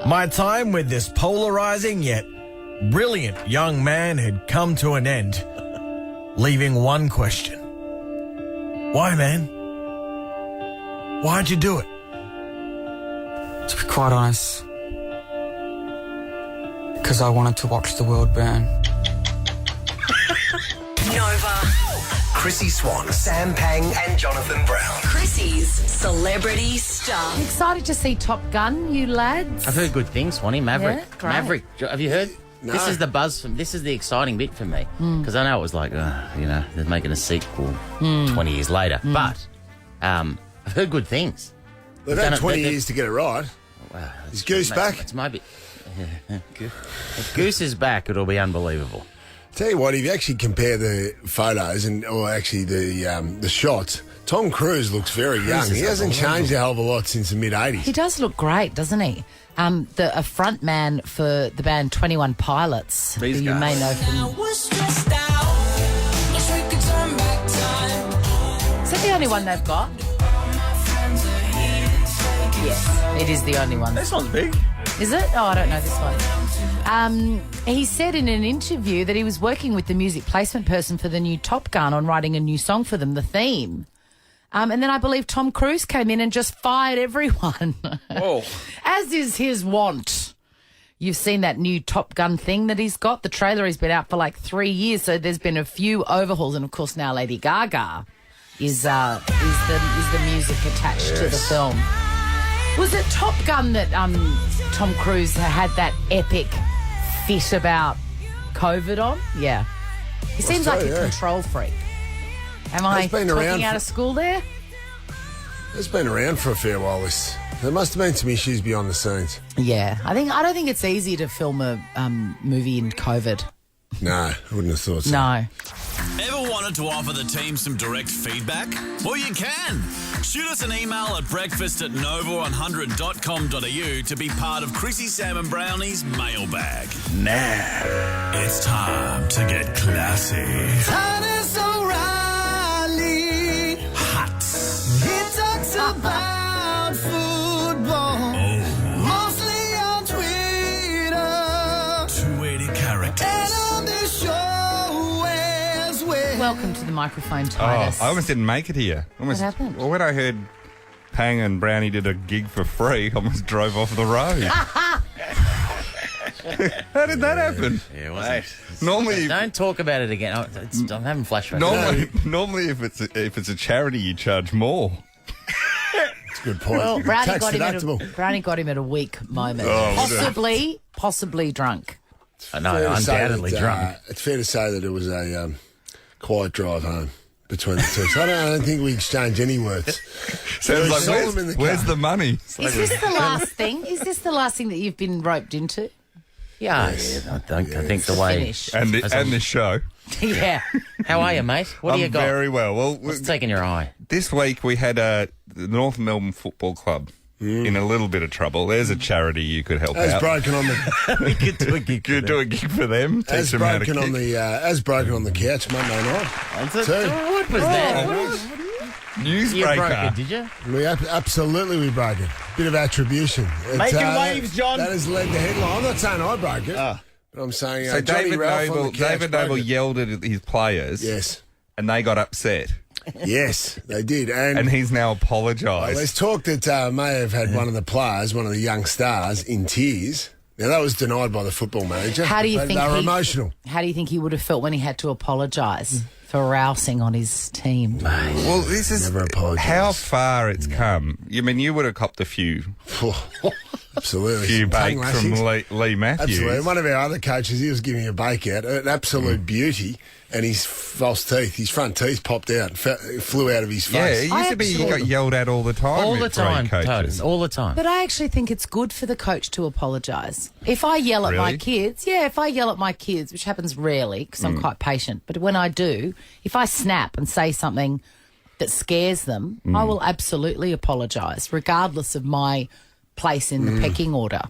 My time with this polarizing yet brilliant young man had come to an end, leaving one question. Why, man? Why'd you do it? To be quite honest, because I wanted to watch the world burn. Nova. Chrissie Swan, Sam Pang and Jonathan Brown. Chrissie's Celebrity Star. Excited to see Top Gun, you lads. I've heard good things, Swanee. Maverick. Yeah, great. Maverick. Have you heard? No. This is the buzz. This is the exciting bit for me. Because I know it was like, they're making a sequel 20 years later. But I've heard good things. They've had 20 years to get it right. Wow, Is Goose back? It's maybe. If Goose is back, it'll be unbelievable. Tell you what, if you actually compare the photos or actually the shots, Tom Cruise looks very young. He hasn't changed a hell of a lot since the mid-'80s. He does look great, doesn't he? A front man for the band 21 Pilots, These who you may know from... Is that the only one they've got? Yes, it is the only one. This one's big. Is it? Oh, I don't know this one. He said in an interview that he was working with the music placement person for the new Top Gun on writing a new song for them, the theme. And then I believe Tom Cruise came in and just fired everyone. Oh. As is his wont. You've seen that new Top Gun thing that he's got. The trailer has been out for like 3 years, so there's been a few overhauls. And, of course, now Lady Gaga is the music attached to the film. Was it Top Gun that Tom Cruise had that epic fit about COVID on? Yeah. He seems like a control freak. Am I talking out of school there? It's been around for a fair while, this There must have been some issues behind the scenes. Yeah, I don't think it's easy to film a movie in COVID. No, I wouldn't have thought so. No. Ever wanted to offer the team some direct feedback? Well, you can. Shoot us an email at breakfast@nova100.com.au to be part of Chrissie, Sam and Brownie's mailbag. Now, it's time to get classy. Titus O'Reily. Hot. He talks about football. Mostly on Twitter. 280 characters. And on this show as well. Welcome to the microphone, Titus. I almost didn't make it here. What happened? Well, when I heard Pang and Brownie did a gig for free, I almost drove off the road. How did that happen? Yeah, it wasn't. Normally, don't talk about it again. I'm having flashbacks. Normally, if it's a charity, you charge more. That's a good point. Well, Brownie got him at a weak moment. Possibly drunk. Undoubtedly drunk. It's fair to say that it was a quiet drive home between the two. So I don't think we exchanged any words. Sounds like, where's the money? Is this the last thing? Is this the last thing that you've been roped into? Yeah, I think the way... Finished. And this show. Yeah. How are you, mate? What do you got? Very well. Well, what's taking your eye? This week we had the North Melbourne Football Club in a little bit of trouble. There's a charity you could help out. Broken on the... We could do a gig for them. Do a gig for them. As broken on the couch Monday night. What was that? Newsbreaker. You broke it, did you? Absolutely, we broke it. Bit of attribution. Making waves, John. That has led the headline. I'm not saying I broke it. But I'm saying so David Noble yelled at his players. Yes. And they got upset. Yes, they did. And he's now apologised. Well, there's talk that may have had one of the players, one of the young stars, in tears. Now, that was denied by the football manager. How do you think they were emotional? How do you think he would have felt when he had to apologise for rousing on his team? Well, this is how far it's come. You mean you would have copped a few? Absolutely. Few bake from Lee Matthews. Absolutely. One of our other coaches, he was giving a bake out, an absolute beauty, and his false teeth, his front teeth popped out and flew out of his face. Yeah, it used to be you got yelled at all the time. All the time, coaches. all the time. But I actually think it's good for the coach to apologise. If I yell at my kids, which happens rarely because I'm quite patient, but when I do, if I snap and say something that scares them, I will absolutely apologise, regardless of my place in the pecking order.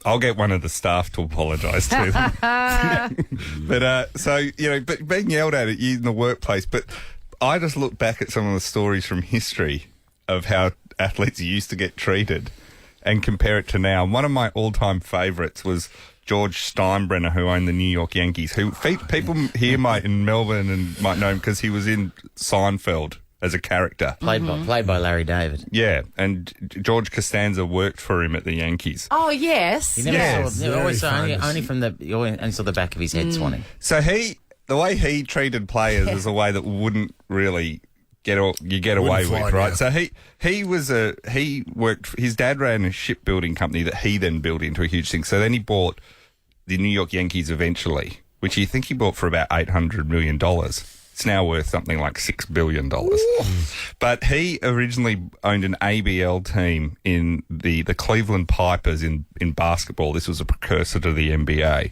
I'll get one of the staff to apologise to them. But but being yelled at in the workplace. But I just look back at some of the stories from history of how athletes used to get treated and compare it to now. And one of my all-time favourites was George Steinbrenner, who owned the New York Yankees, who people here in Melbourne and might know him because he was in Seinfeld as a character. Played by Larry David. Yeah, and George Costanza worked for him at the Yankees. Oh, yes. You never saw, only saw the back of his head, Swanee. So the way he treated players is a way that wouldn't really get away with, right? Now. So he worked. His dad ran a shipbuilding company that he then built into a huge thing. So then he bought the New York Yankees eventually, which he bought for about $800 million. It's now worth something like $6 billion. But he originally owned an ABL team in the Cleveland Pipers in basketball. This was a precursor to the NBA.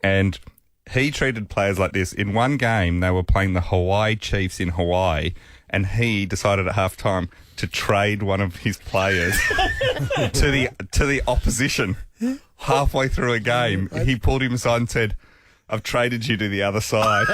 And he treated players like this. In one game, they were playing the Hawaii Chiefs in Hawaii, and he decided at halftime to trade one of his players to the opposition. Halfway through a game, he pulled him aside and said, "I've traded you to the other side.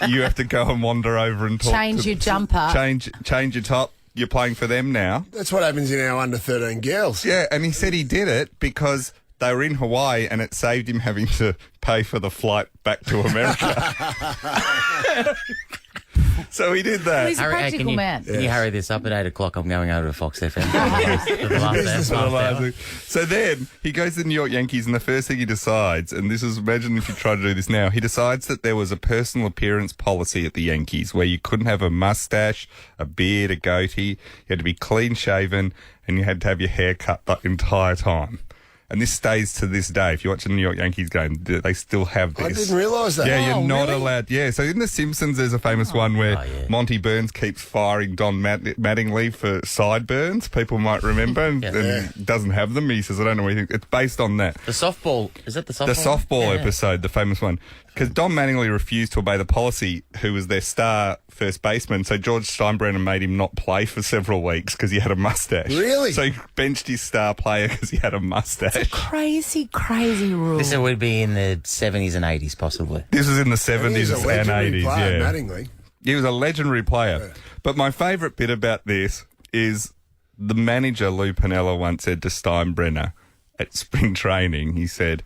You have to go and wander over and talk. Change your jumper. Change your top. You're playing for them now." That's what happens in our under-13 girls. Yeah, and he said he did it because they were in Hawaii and it saved him having to pay for the flight back to America. So he did that. He's a practical man. Can you hurry this up at 8 o'clock? I'm going over to Fox FM. So then he goes to the New York Yankees, and the first thing he decides, and this is, imagine if you try to do this now, he decides that there was a personal appearance policy at the Yankees where you couldn't have a mustache, a beard, a goatee. You had to be clean shaven, and you had to have your hair cut the entire time. And this stays to this day. If you watch a New York Yankees game, they still have this. I didn't realise that. Yeah, Oh, you're not really? allowed. Yeah, so in The Simpsons, there's a famous one where Monty Burns keeps firing Don Mattingly for sideburns. People might remember, and doesn't have them. He says, I don't know what you think. It's based on that. The softball, is it the softball? The softball episode, the famous one. Because Don Mattingly refused to obey the policy, who was their star first baseman. So George Steinbrenner made him not play for several weeks because he had a mustache. Really? So he benched his star player because he had a mustache. Crazy, crazy rule. This would be in the 70s and 80s, possibly. This was in the 70s and legendary 80s. player, Yeah. Mattingly. He was a legendary player. But my favourite bit about this is the manager, Lou Piniella, once said to Steinbrenner at spring training, he said,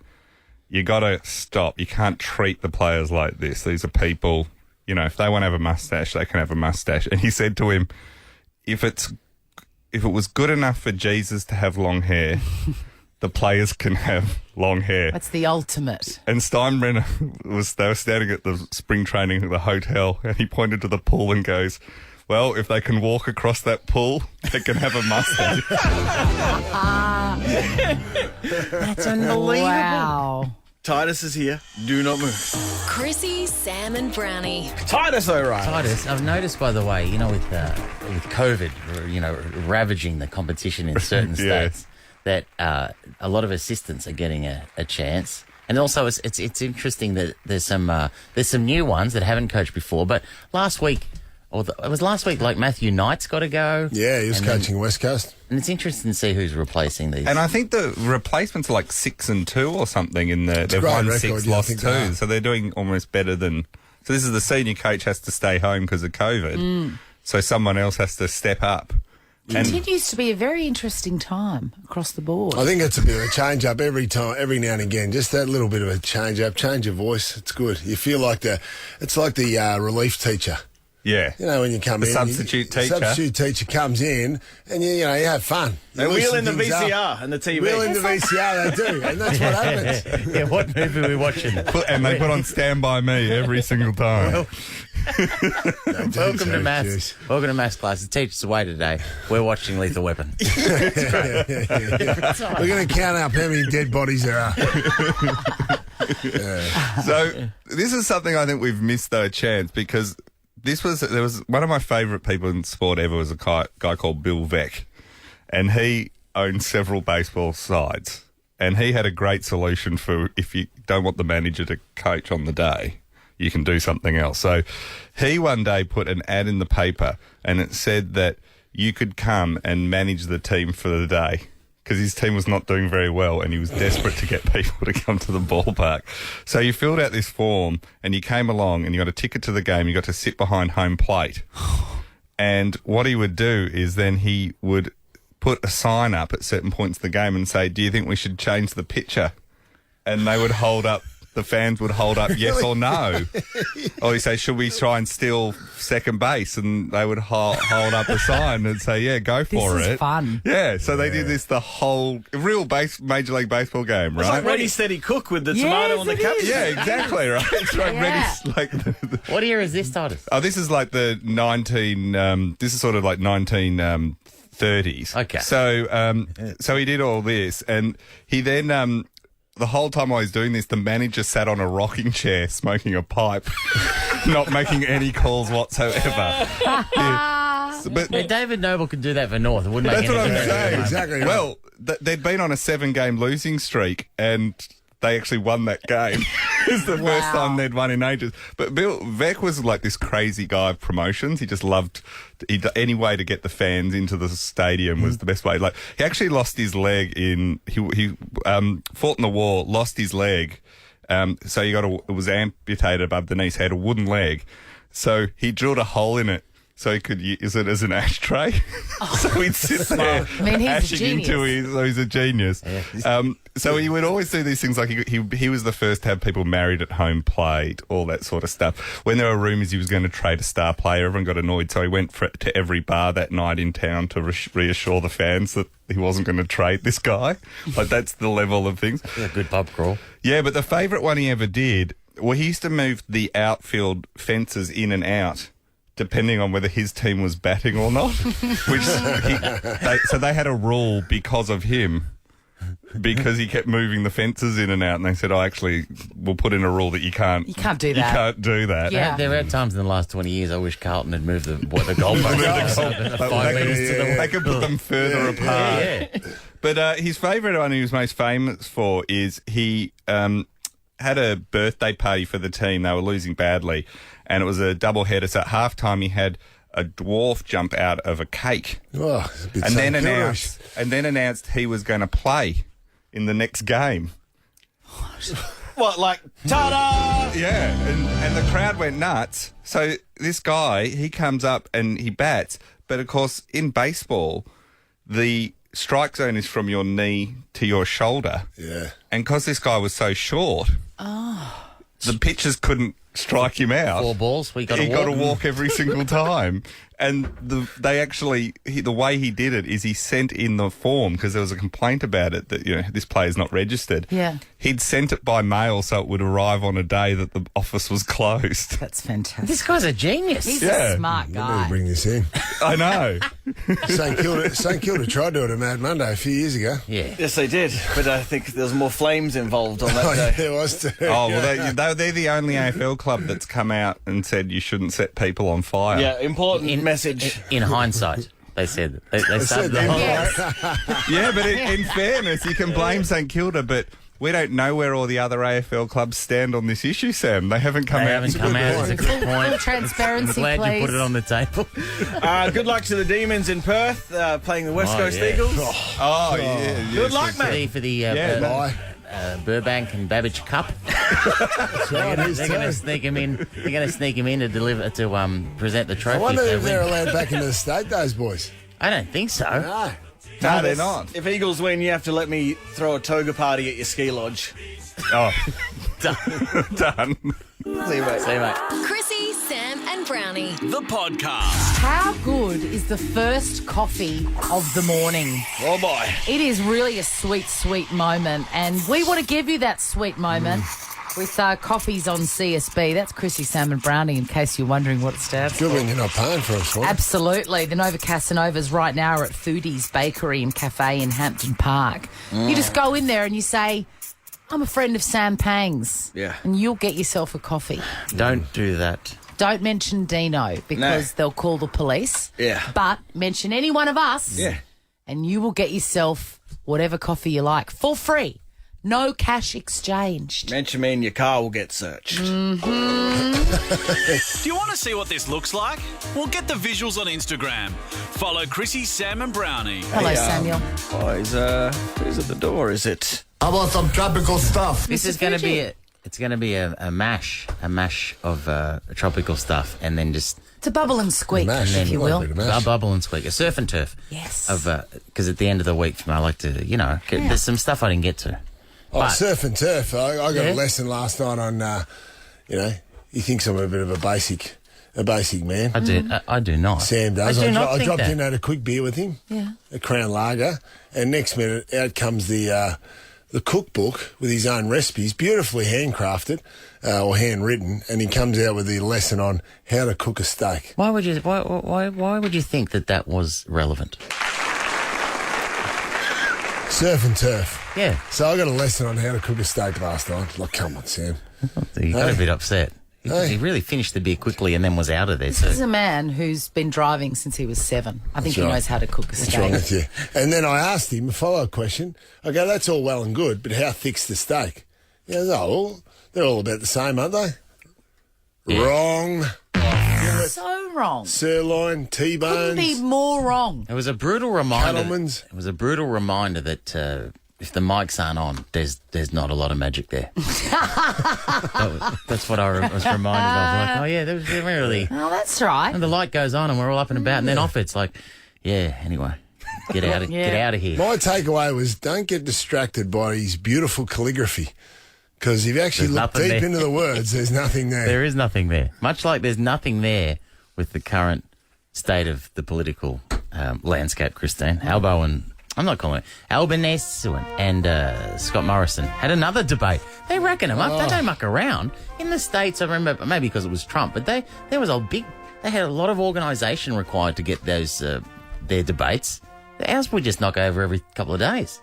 you got to stop. You can't treat the players like this. These are people, you know, if they want to have a mustache, they can have a mustache. And he said to him, if it was good enough for Jesus to have long hair, the players can have long hair. That's the ultimate. And Steinbrenner they were standing at the spring training at the hotel, and he pointed to the pool and goes, well, if they can walk across that pool, they can have a mustache. That's unbelievable. Wow. Titus is here. Do not move. Chrissie, Sam and Brownie. Titus O'Reily. Titus, I've noticed, by the way, you know, with COVID, you know, ravaging the competition in certain states, that a lot of assistants are getting a chance. And also, it's interesting that there's some new ones that haven't coached before. But last week, it was last week, like Matthew Knight's got to go. Yeah, he was coaching West Coast. And it's interesting to see who's replacing these. And I think the replacements are like 6-2 or something in the. They've won record, 6, yeah, I lost think 2, they are. so they're doing almost better than. So this is the senior coach has to stay home because of COVID. So someone else has to step up. Continues to be a very interesting time across the board. I think it's a bit of a change up every now and again. Just that little bit of a change up, change of voice. It's good. You feel like it's like the relief teacher. Yeah. You know, when you come the in. Substitute teacher. Substitute teacher comes in and you have fun. They wheel in the VCR and the TV. Wheel in the VCR, they do. And that's what happens. Yeah, what movie are we watching? And they put on Stand By Me every single time. Welcome to maths. Welcome to maths class. The teacher's away today. We're watching Lethal Weapon. We're going to count up how many dead bodies there are. So this is something I think we've missed though a chance because there was one of my favourite people in sport ever was a guy called Bill Veck, and he owned several baseball sides, and he had a great solution for if you don't want the manager to coach on the day, you can do something else. So he one day put an ad in the paper and it said that you could come and manage the team for the day because his team was not doing very well and he was desperate to get people to come to the ballpark. So you filled out this form and you came along and you got a ticket to the game. You got to sit behind home plate. And what he would do is then he would put a sign up at certain points of the game and say, do you think we should change the pitcher? And they would hold up. The fans would hold up yes or no. Or you say, should we try and steal second base? And they would hold up a sign and say, yeah, go for This it. is fun. Yeah, so they did this the whole real Major League Baseball game, right? It's like Ready, Steady, Cook with the tomato on the cup. Yeah, exactly, right? It's like Yeah. What year is this, Titus? Oh, this is like the this is sort of like 1930s. Okay. So he did all this and he then the whole time I was doing this, the manager sat on a rocking chair smoking a pipe, not making any calls whatsoever. Yeah. But Yeah, David Noble could do that for North. It wouldn't make that's what any I'm difference. saying. Exactly right. Well, they'd been on a 7-game losing streak and they actually won that game. It's the first time they'd won in ages. But Bill Veck was like this crazy guy of promotions. He just loved any way to get the fans into the stadium was the best way. Like he actually lost his leg he fought in the war, lost his leg. So it was amputated above the knee. So he had a wooden leg. So he drilled a hole in it. So he could use it as an ashtray. So he'd sit there I mean, he's a ashing genius. into so he's a genius. So he would always do these things like he was the first to have people married at home plate, all that sort of stuff. When there were rumours he was going to trade a star player, everyone got annoyed. So he went to every bar that night in town to reassure the fans that he wasn't going to trade this guy. Like that's the level of things. Yeah, good pub crawl. Yeah, but the favourite one he ever did, well, he used to move the outfield fences in and out depending on whether his team was batting or not. So they had a rule because of him because he kept moving the fences in and out, and they said, actually, we'll put in a rule that you can't do that. You can't do that. Yeah. There are times in the last 20 years I wish Carlton had moved the goalposts 5 metres to the They could put them further apart. Yeah. But his favourite one he was most famous for is he had a birthday party for the team. They were losing badly, and it was a double-header. So at halftime, he had a dwarf jump out of a cake, and then announced he was going to play in the next game. What, like, ta-da! Yeah, and the crowd went nuts. So this guy, he comes up and he bats, but of course in baseball, the strike zone is from your knee to your shoulder. Yeah. And because this guy was so short, the pitchers couldn't strike him out. 4 balls, he got to walk every single time. And the way he did it is he sent in the form, because there was a complaint about it that, this player's not registered. Yeah. He'd sent it by mail so it would arrive on a day that the office was closed. That's fantastic. This guy's a genius. He's a smart guy. Bring this in. I know. St Kilda tried to do it at Mad Monday a few years ago. Yeah. Yes, they did, but I think there was more flames involved on that day. There was too. Well, they're the only AFL club that's come out and said you shouldn't set people on fire. Yeah, important message. In hindsight, they said. They started the whole Yeah, but in fairness, you can blame St Kilda, but we don't know where all the other AFL clubs stand on this issue, Sam. They haven't come out. It's a good point. Full transparency, I'm glad please. you put it on the table. Good luck to the Demons in Perth, playing the West Coast Eagles. Yeah. Good luck, mate. For the Burbank and Babbage Cup. They're going to sneak him in. They're going to sneak him in to present the trophy. I wonder if they're allowed back into the state, those boys. I don't think so. No, they're not. If Eagles win, you have to let me throw a toga party at your ski lodge. Oh, done. See you, mate. Chrissie, Sam and Brownie. The podcast. How good is the first coffee of the morning? Oh, boy. It is really a sweet, sweet moment, and we want to give you that sweet moment with coffees on CSB. That's Chrissie, Sam and Brownie, in case you're wondering what it stands for. Good when you're not paying for us, right? Absolutely. The Nova Casanovas right now are at Foodies Bakery and Cafe in Hampton Park. You just go in there and you say, I'm a friend of Sam Pang's. Yeah. And you'll get yourself a coffee. Don't do that. Don't mention Deano because they'll call the police. Yeah. But mention any one of us. Yeah. And you will get yourself whatever coffee you like for free. No cash exchanged. Mention me and your car will get searched. Do you want to see what this looks like? Well, get the visuals on Instagram. Follow Chrissie, Sam and Brownie. Hello, Samuel. Who's at the door, is it? How about some tropical stuff? This is going to be a mash of tropical stuff, and then just It's a bubble and squeak, if you will. a bubble and squeak, a surf and turf. Yes. Because at the end of the week, I like to, there's some stuff I didn't get to. Surf and turf. I got a lesson last night on, he thinks I'm a bit of a basic man. I do not. Sam does. I dropped in and had a quick beer with him. Yeah. A Crown Lager. And next minute, out comes the cookbook with his own recipes, beautifully handcrafted or handwritten, and he comes out with the lesson on how to cook a steak. Why would you think that was relevant? Surf and turf. Yeah. So I got a lesson on how to cook a steak last night. Like, come on, Sam. You got a bit upset. He really finished the beer quickly and then was out of there. This is a man who's been driving since he was 7. I think he knows how to cook a steak. What's wrong with you? And then I asked him a follow-up question. I go, that's all well and good, but how thick's the steak? He goes, well, they're all about the same, aren't they? Yeah. Wrong. So wrong. Sirloin, T-bones. Couldn't be more wrong. It was a brutal reminder. Cattleman's. It was a brutal reminder that if the mics aren't on, there's not a lot of magic there. That's what I was reminded of. Like, oh yeah, there was really. Oh, that's right. And the light goes on, and we're all up and about, and then off. It's like, yeah. Anyway, get out of here. My takeaway was don't get distracted by his beautiful calligraphy. Because if you actually look deep into the words, there's nothing there. There is nothing there. Much like there's nothing there with the current state of the political landscape, Christine. Albo and, I'm not calling it, Albanese and Scott Morrison had another debate. They reckon them up. They don't muck around. In the States, I remember, maybe because it was Trump, but they had a lot of organisation required to get those their debates. Ours would just knock over every couple of days.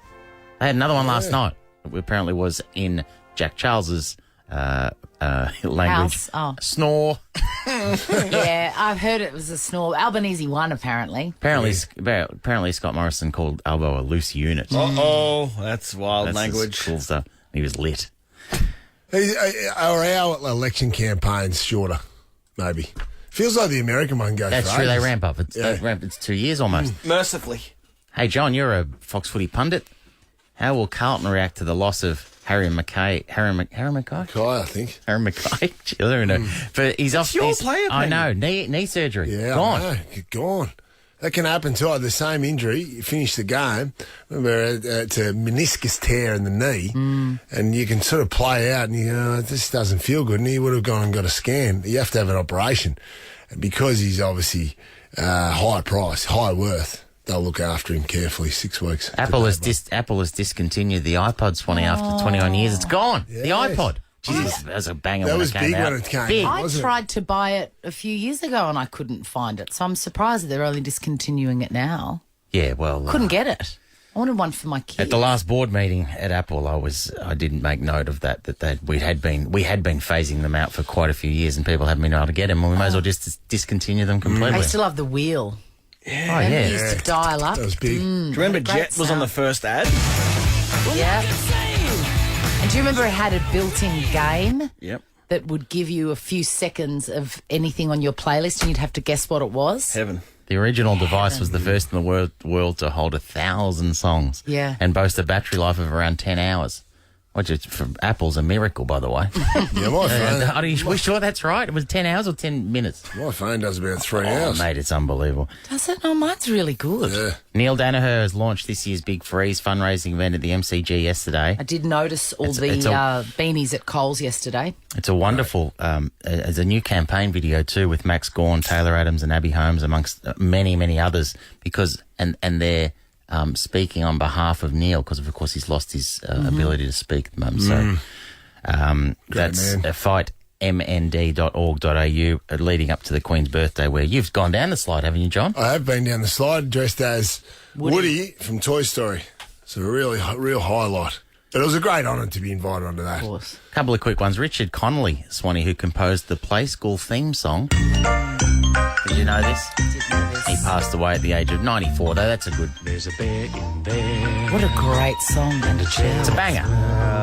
They had another one last night. It apparently was in Jack Charles's language. House. Oh. Snore. Yeah, I've heard it was a snore. Albanese won, apparently. Apparently Scott Morrison called Albo a loose unit. Uh-oh, that's wild That's language. Cool stuff. He was lit. Are our election campaigns shorter? Maybe. Feels like the American one goes. That's for true. They ages. ramp up. It's 2 years almost. Mercifully. Hey, John, you're a Fox Footy pundit. How will Carlton react to the loss of Harry Mackay? Harry Mackay, I think. Harry Mackay. I don't know. But he's off. your player, I know. Knee surgery. Yeah, Gone. I know. Gone. That can happen too. The same injury, you finish the game. Remember, it's a meniscus tear in the knee, and you can sort of play out, and you go, this doesn't feel good. And he would have gone and got a scan. You have to have an operation, and because he's obviously high price, high worth. They'll look after him carefully. 6 weeks. Apple has discontinued the iPod, Swanee, after 21 years. It's gone. Yeah, the iPod. Jesus, that was a banger That when was it came big out. when it came Big. out. I wasn't it? tried to buy it a few years ago and I couldn't find it. So I'm surprised that they're only discontinuing it now. Yeah, well, Couldn't get it. I wanted one for my kids. at the last board meeting at Apple, I didn't make note of that we had been phasing them out for quite a few years, and people haven't been able to get them. Well, we may as well just discontinue them completely. I still have the wheel. Yeah. Remember you used to dial up. That was big. Do you remember Great Jet was on the sound. first ad? Yeah. And do you remember it had a built-in game Yep. that would give you a few seconds of anything on your playlist and you'd have to guess what it was? Heaven. The original device was the first in the world to hold 1,000 songs. Yeah. And boast a battery life of around 10 hours. Which is, for Apple's a miracle, by the way. Yeah, my phone. Are you sure that's right? It was 10 hours or 10 minutes? My phone does about 3 Oh, hours. mate, it's unbeatable. Does it? No, mine's really good. Yeah. Neil Danaher has launched this year's Big Freeze fundraising event at the MCG yesterday. I did notice all It's the a- beanies at Coles yesterday. It's a wonderful, there's a new campaign video too with Max Gawn, Taylor Adams and Abby Holmes amongst many, many others because, and they're speaking on behalf of Neil because of course he's lost his ability to speak at the moment. So that's fightmnd.org.au leading up to the Queen's birthday where you've gone down the slide, haven't you, John? I have been down the slide dressed as Woody from Toy Story. It's a really real highlight. But it was a great honour to be invited onto that. Of course. A couple of quick ones. Richard Connolly, Swanee, who composed the Play School theme song. Did you know this? Didn't know this. He passed away at the age of 94, though. That's a good... There's a bear in there. What a great song. And a chair. It's a banger.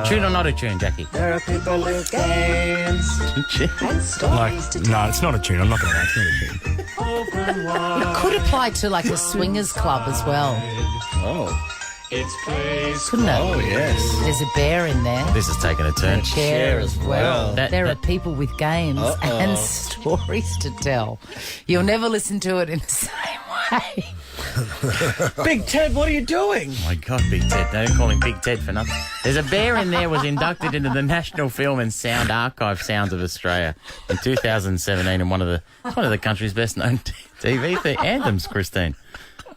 Tune or not a tune, Jackie? There are people with games and stories to No, it's not a tune. I'm not going to answer it. It could apply to like a swingers club as well. Oh. Couldn't it? Oh, yes. There's a bear in there. This is taking a turn. A chair as well. That- There are that- people with games and stories to tell. You'll never listen to it in the same way. Big Ted, what are you doing? Oh my God, Big Ted. They don't call him Big Ted for nothing. There's a bear in there was inducted into the National Film and Sound Archive Sounds of Australia in 2017 and one of the country's best known TV anthems, Christine.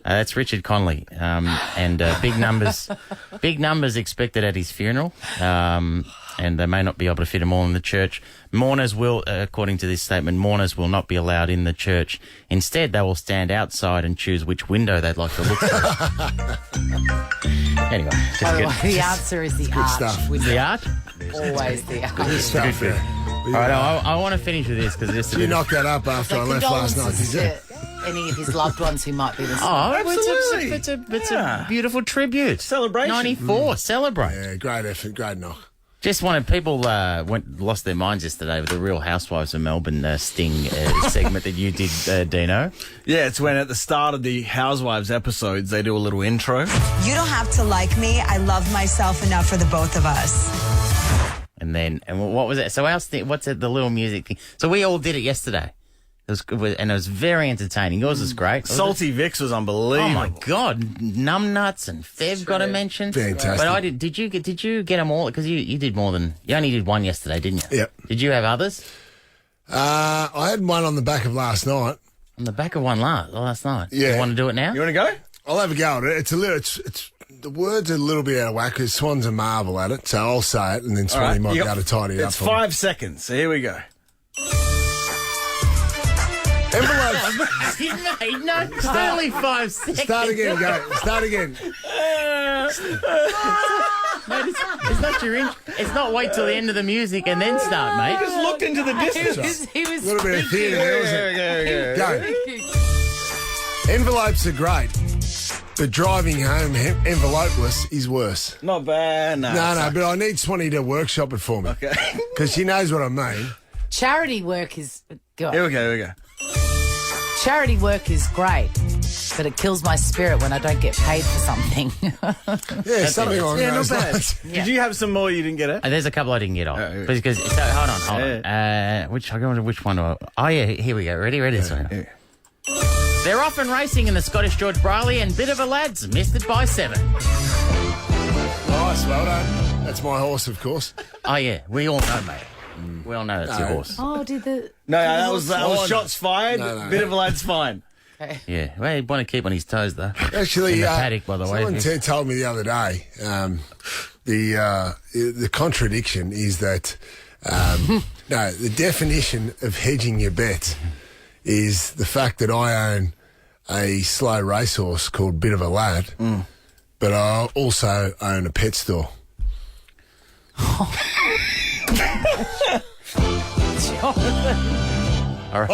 That's Richard Connolly, and big numbers expected at his funeral, and they may not be able to fit them all in the church. Mourners will, according to this statement, mourners will not be allowed in the church. Instead, they will stand outside and choose which window they'd like to look through. Anyway, The answer is the arch. stuff. With the arch. Always the arch. Good stuff, yeah. All right, I want to finish with this because this You knocked that up after I left last night, did you? Any of his loved ones who might be listening. Oh, Absolutely. it's a beautiful tribute. Celebration. 94, celebrate. Yeah, great effort, great knock. Just wanted people lost their minds yesterday with the Real Housewives of Melbourne sting segment that you did, Deano. Yeah, it's when at the start of the Housewives episodes they do a little intro. You don't have to like me. I love myself enough for the both of us. And what was it? So what's it? The little music thing. So we all did it yesterday. It was very entertaining. Yours was great. Salty Vicks was unbelievable. Oh my God, Numbnuts and Fev got a mention. Fantastic. But I did. Did you get them all? Because you did more than you only did one yesterday, didn't you? Yep. Did you have others? I had one on the back of last night. On the back of one last night. Yeah. You want to do it now? You want to go? I'll have a go at it. It's a little. It's the words are a little bit out of whack because Swan's a marvel at it. So I'll say it, and then Swanee All right, might be you able got- to tidy it up. It's for me. 5 seconds. So here we go. Envelopes. No, it's only 5 seconds. Start again. Go. Start again. Mate, it's not your it's not wait till the end of the music and then start, mate. He just looked into the distance. He was A little bit of theatre there, wasn't it? Go. Envelopes are great, but driving home envelopeless is worse. Not bad, no. No, but I need Swanee to workshop it for me. Okay. Because she knows what I mean. Charity work is... God. Here we go. Charity work is great, but it kills my spirit when I don't get paid for something. Yeah, something like Yeah, those not bad. lines. Did you have some more you didn't get it? There's a couple I didn't get on. yeah. Because so, hold on. Which one do I... Oh, yeah, here we go. Ready? Sorry. They're off and racing in the Scottish George Brierley, and Bit of a Lads missed it by 7. Nice, well done. That's my horse, of course. Oh, yeah. We all know, mate. We all know it's your horse. Oh, did the... No, that was shots fired. No. Bit of a lad's fine. Yeah. Well, he'd want to keep on his toes, though. Actually, in the paddock, by the way. Someone told me the other day, the contradiction is that, no, the definition of hedging your bets is the fact that I own a slow racehorse called Bit of a Lad, but I also own a pet store. All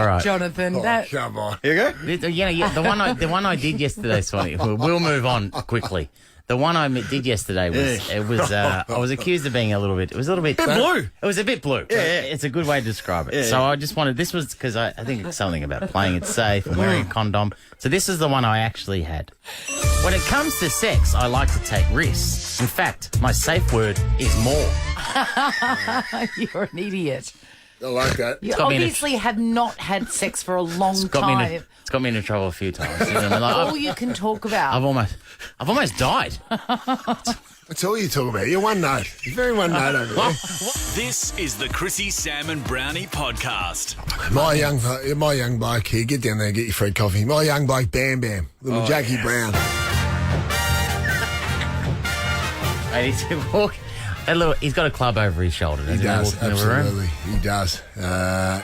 right. Jonathan, Come on. Here you go. Yeah, the one I did yesterday, Swanee. We'll move on quickly. The one I did yesterday was I was accused of being a little bit blue. It was a bit blue. Yeah. It's a good way to describe it. So I just wanted, this was because I think it's something about playing it safe and wearing a condom. So this is the one I actually had. When it comes to sex, I like to take risks. In fact, my safe word is more. You're an idiot. I like that. You obviously have not had sex for a long time. It's got me into trouble a few times. You know, like, all you can talk about. I've almost died. That's all you talk about. You're one note. You're very one note over there. This is the Chrissie, Sam and Brownie podcast. My young bloke here, get down there and get your free coffee. My young bloke, Bam Bam, little Jackie Brown. I need to walk. He's got a club over his shoulder. He does, absolutely. He does.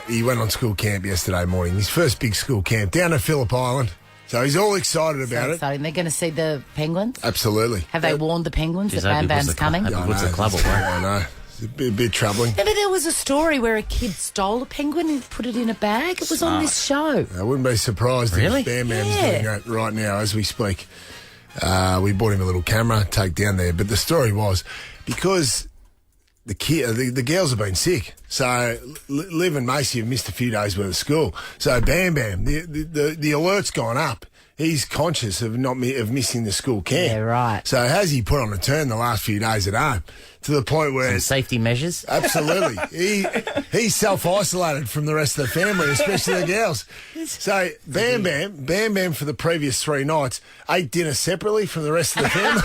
He went on school camp yesterday morning. His first big school camp down at Phillip Island. So he's all excited about it. Exciting. They're going to see the penguins? Absolutely. Have they warned the penguins that Bam Bam's coming? What's the club at work? I know. It's a bit troubling. Remember there was a story where a kid stole a penguin and put it in a bag? It was on this show. I wouldn't be surprised if Bam Bam's doing that right now as we speak. We bought him a little camera, take down there. But the story was because the girls have been sick. So Liv and Macy have missed a few days worth of school. So Bam Bam, the alert's gone up. He's conscious of missing the school camp. Yeah, right. So has he put on a turn the last few days at home to the point where some safety measures? Absolutely. He's self-isolated from the rest of the family, especially the girls. So Bam Bam for the previous 3 nights ate dinner separately from the rest of the family.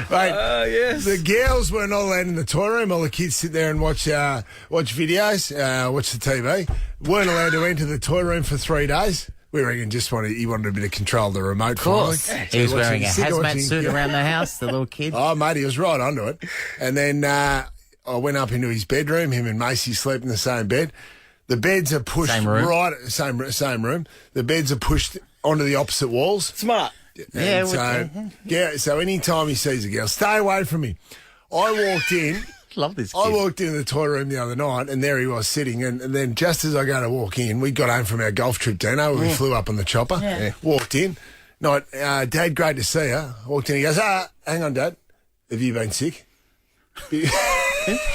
Right. Yes. The girls were not allowed in the toy room. All the kids sit there and watch videos, watch the TV. Weren't allowed to enter the toy room for 3 days. We reckon he wanted a bit of control of the remote. Of course. Finally. He was wearing a hazmat suit around the house, the little kid. Oh, mate, he was right onto it. And then I went up into his bedroom. Him and Macy sleep in the same bed. The beds are pushed same room. The beds are pushed onto the opposite walls. Smart. So anytime he sees a girl, stay away from him. I walked in. Love this kid. I walked into the toy room the other night and there he was sitting and then just as I go to walk in, we got home from our golf trip, Deano, where we flew up on the chopper. Yeah. Walked in. Dad, great to see you. Walked in, he goes, hang on, Dad. Have you been sick?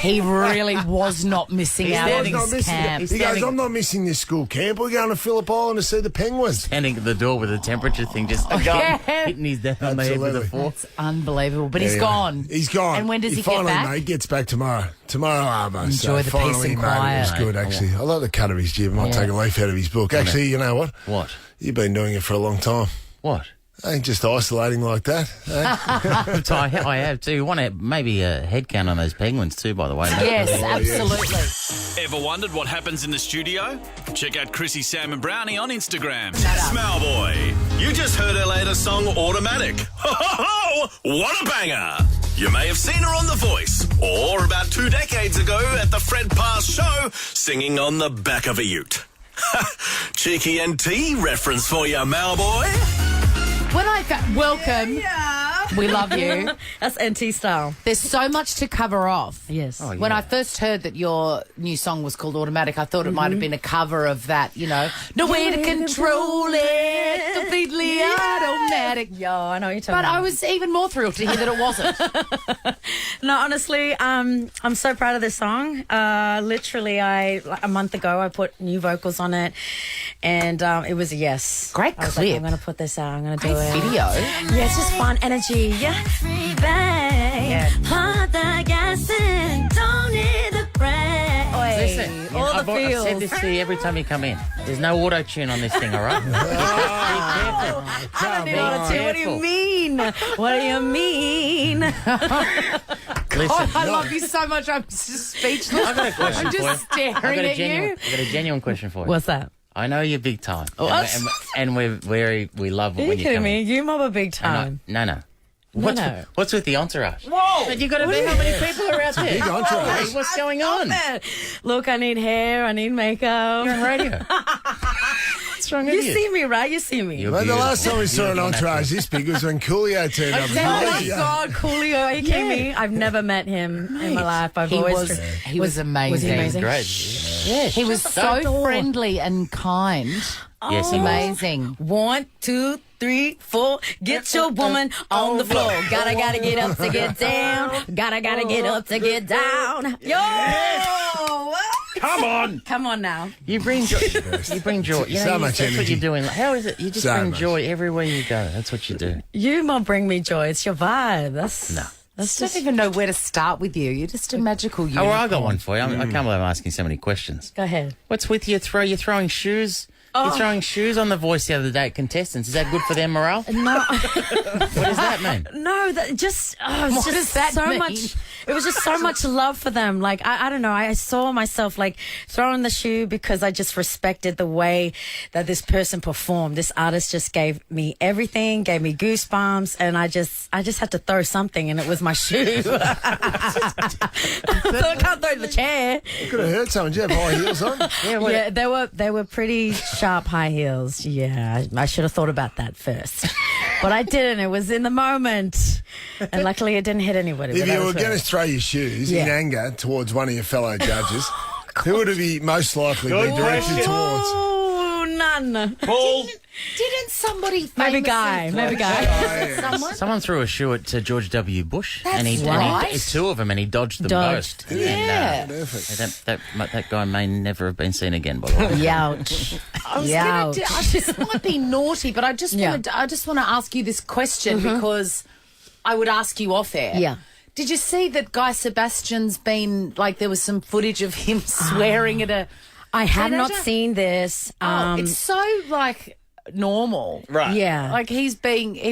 He really was not missing out on his camp. He goes, I'm not missing this school camp. We're going to Phillip Island to see the penguins. Standing at the door with a temperature thing just hitting his dad on the head with a fork. That's unbelievable. But he's gone. He's gone. And when does he finally, get back? Mate, he gets back tomorrow. Tomorrow, Arvo. Enjoy the peace and quiet. It was good, actually. I like the cut of his jib. I might take a leaf out of his book. Actually, you know what? What? You've been doing it for a long time. What? Ain't just isolating like that. I have too. Maybe a head count on those penguins too, by the way. Yes, absolutely. Ever wondered what happens in the studio? Check out Chrissie, Sam and Brownie on Instagram. Mauboy, you just heard her latest song, Automatic. Ho, ho, ho! What a banger! You may have seen her on The Voice, or about 2 decades ago at the Fred Pass show, singing on the back of a ute. Cheeky NT reference for you, Mauboy. When welcome. We love you. That's NT style. There's so much to cover off. Yes. Oh, When I first heard that your new song was called Automatic, I thought it might have been a cover of that, no way to control it, completely automatic. Yeah, I know you're talking But about. I was even more thrilled to hear that it wasn't. No, honestly, I'm so proud of this song. Literally, a month ago, I put new vocals on it, and it was a yes. Great I was clip. like, I'm going to put this out. I'm going to do Great it. video. Yeah, it's just fun energy. Yeah. Yeah. Put the gas in, don't need the brake. Listen, all the I've feels. said this to you every time you come in. There's no auto-tune on this thing, all right? Be careful. I don't need auto-tune. What do you Careful. mean? What do you mean? Listen, I love you so much. I'm just speechless. I've got a question I'm for you. just staring at you. I've got a genuine question for you. What's that? I know you're big time. What? And we love Are when you you kidding come me? in. You mob a big time. No. No. What's with the entourage? Whoa! But you got to be how many people are out there? Big entourage. Hey, what's going on? Look, I need hair. I need makeup. You're on radio. What's wrong with You you? see me, right? You see me. You're Well, the last beautiful. time we saw an Beautiful entourage this big was when Coolio turned up. Oh my God, Coolio, are you kidding me? I've never met him in my life. I've He always was amazing. Was he amazing? Great. Yeah, he was so friendly and kind. Yes, he was. Amazing. 1, 2, 3, 4. Get your woman on the floor. Gotta get up to get down. Gotta get up to get down. Yo! Come on now. You bring joy. You bring joy. You know, So much that's what energy. you're doing. How is it? You just So bring much. joy everywhere you go. That's what you do. You might bring me joy. It's your vibe. That's No. I don't even know where to start with you. You're just a magical unicorn. Oh, well, I got one for you. I can't believe I'm asking so many questions. Go ahead. What's with you? You're throwing shoes. Oh. You're throwing shoes on the Voice the other day at contestants. Is that good for their morale? No. What does that mean? No, that just it's What just does that so mean? much. It was just so much love for them. Like I don't know. I saw myself like throwing the shoe because I just respected the way that this person performed. This artist just gave me everything, gave me goosebumps, and I just had to throw something, and it was my shoe. So I can't throw the chair. Could have heard someone. Did you have high heels on? Yeah, they were pretty sharp high heels. Yeah, I should have thought about that first, but I didn't. It was in the moment, and luckily it didn't hit anybody. If but that you were was going to right. throw your shoes in Yeah. anger towards one of your fellow judges, who would it be most likely be directed towards? Oh, none. Paul. Didn't somebody Maybe famously- Guy. Someone threw a shoe at George W. Bush, That's and he right. two of them, and he dodged them Dodged. both. Yeah. That guy may never have been seen again. By the way, Youch. This might be naughty, but I just want to ask you this question because I would ask you off air. Yeah. Did you see that Guy Sebastian's been like there was some footage of him swearing at a? I have not teenager? seen this. It's so like normal, right? Yeah. Like he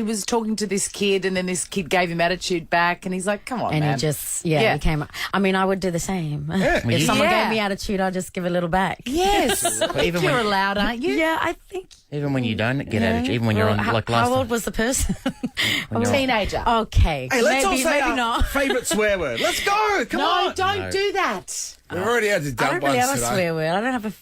was talking to this kid, and then this kid gave him attitude back, and he's like, "Come on, And man." he just, he came up. I mean, I would do the same. Well, If you- someone Yeah. gave me attitude, I'd just give a little back. Yes, even you're when- allowed, aren't you? Yeah, I think. Even when you don't get attitude, even when you're on Well, like last how time. old was the person? When you're- Teenager. Okay. Hey, let's all maybe, say maybe our not. favourite swear word. Let's go. Come No, on. don't No. do that. We've already had to I dump don't really ones have a today. swear word. I don't have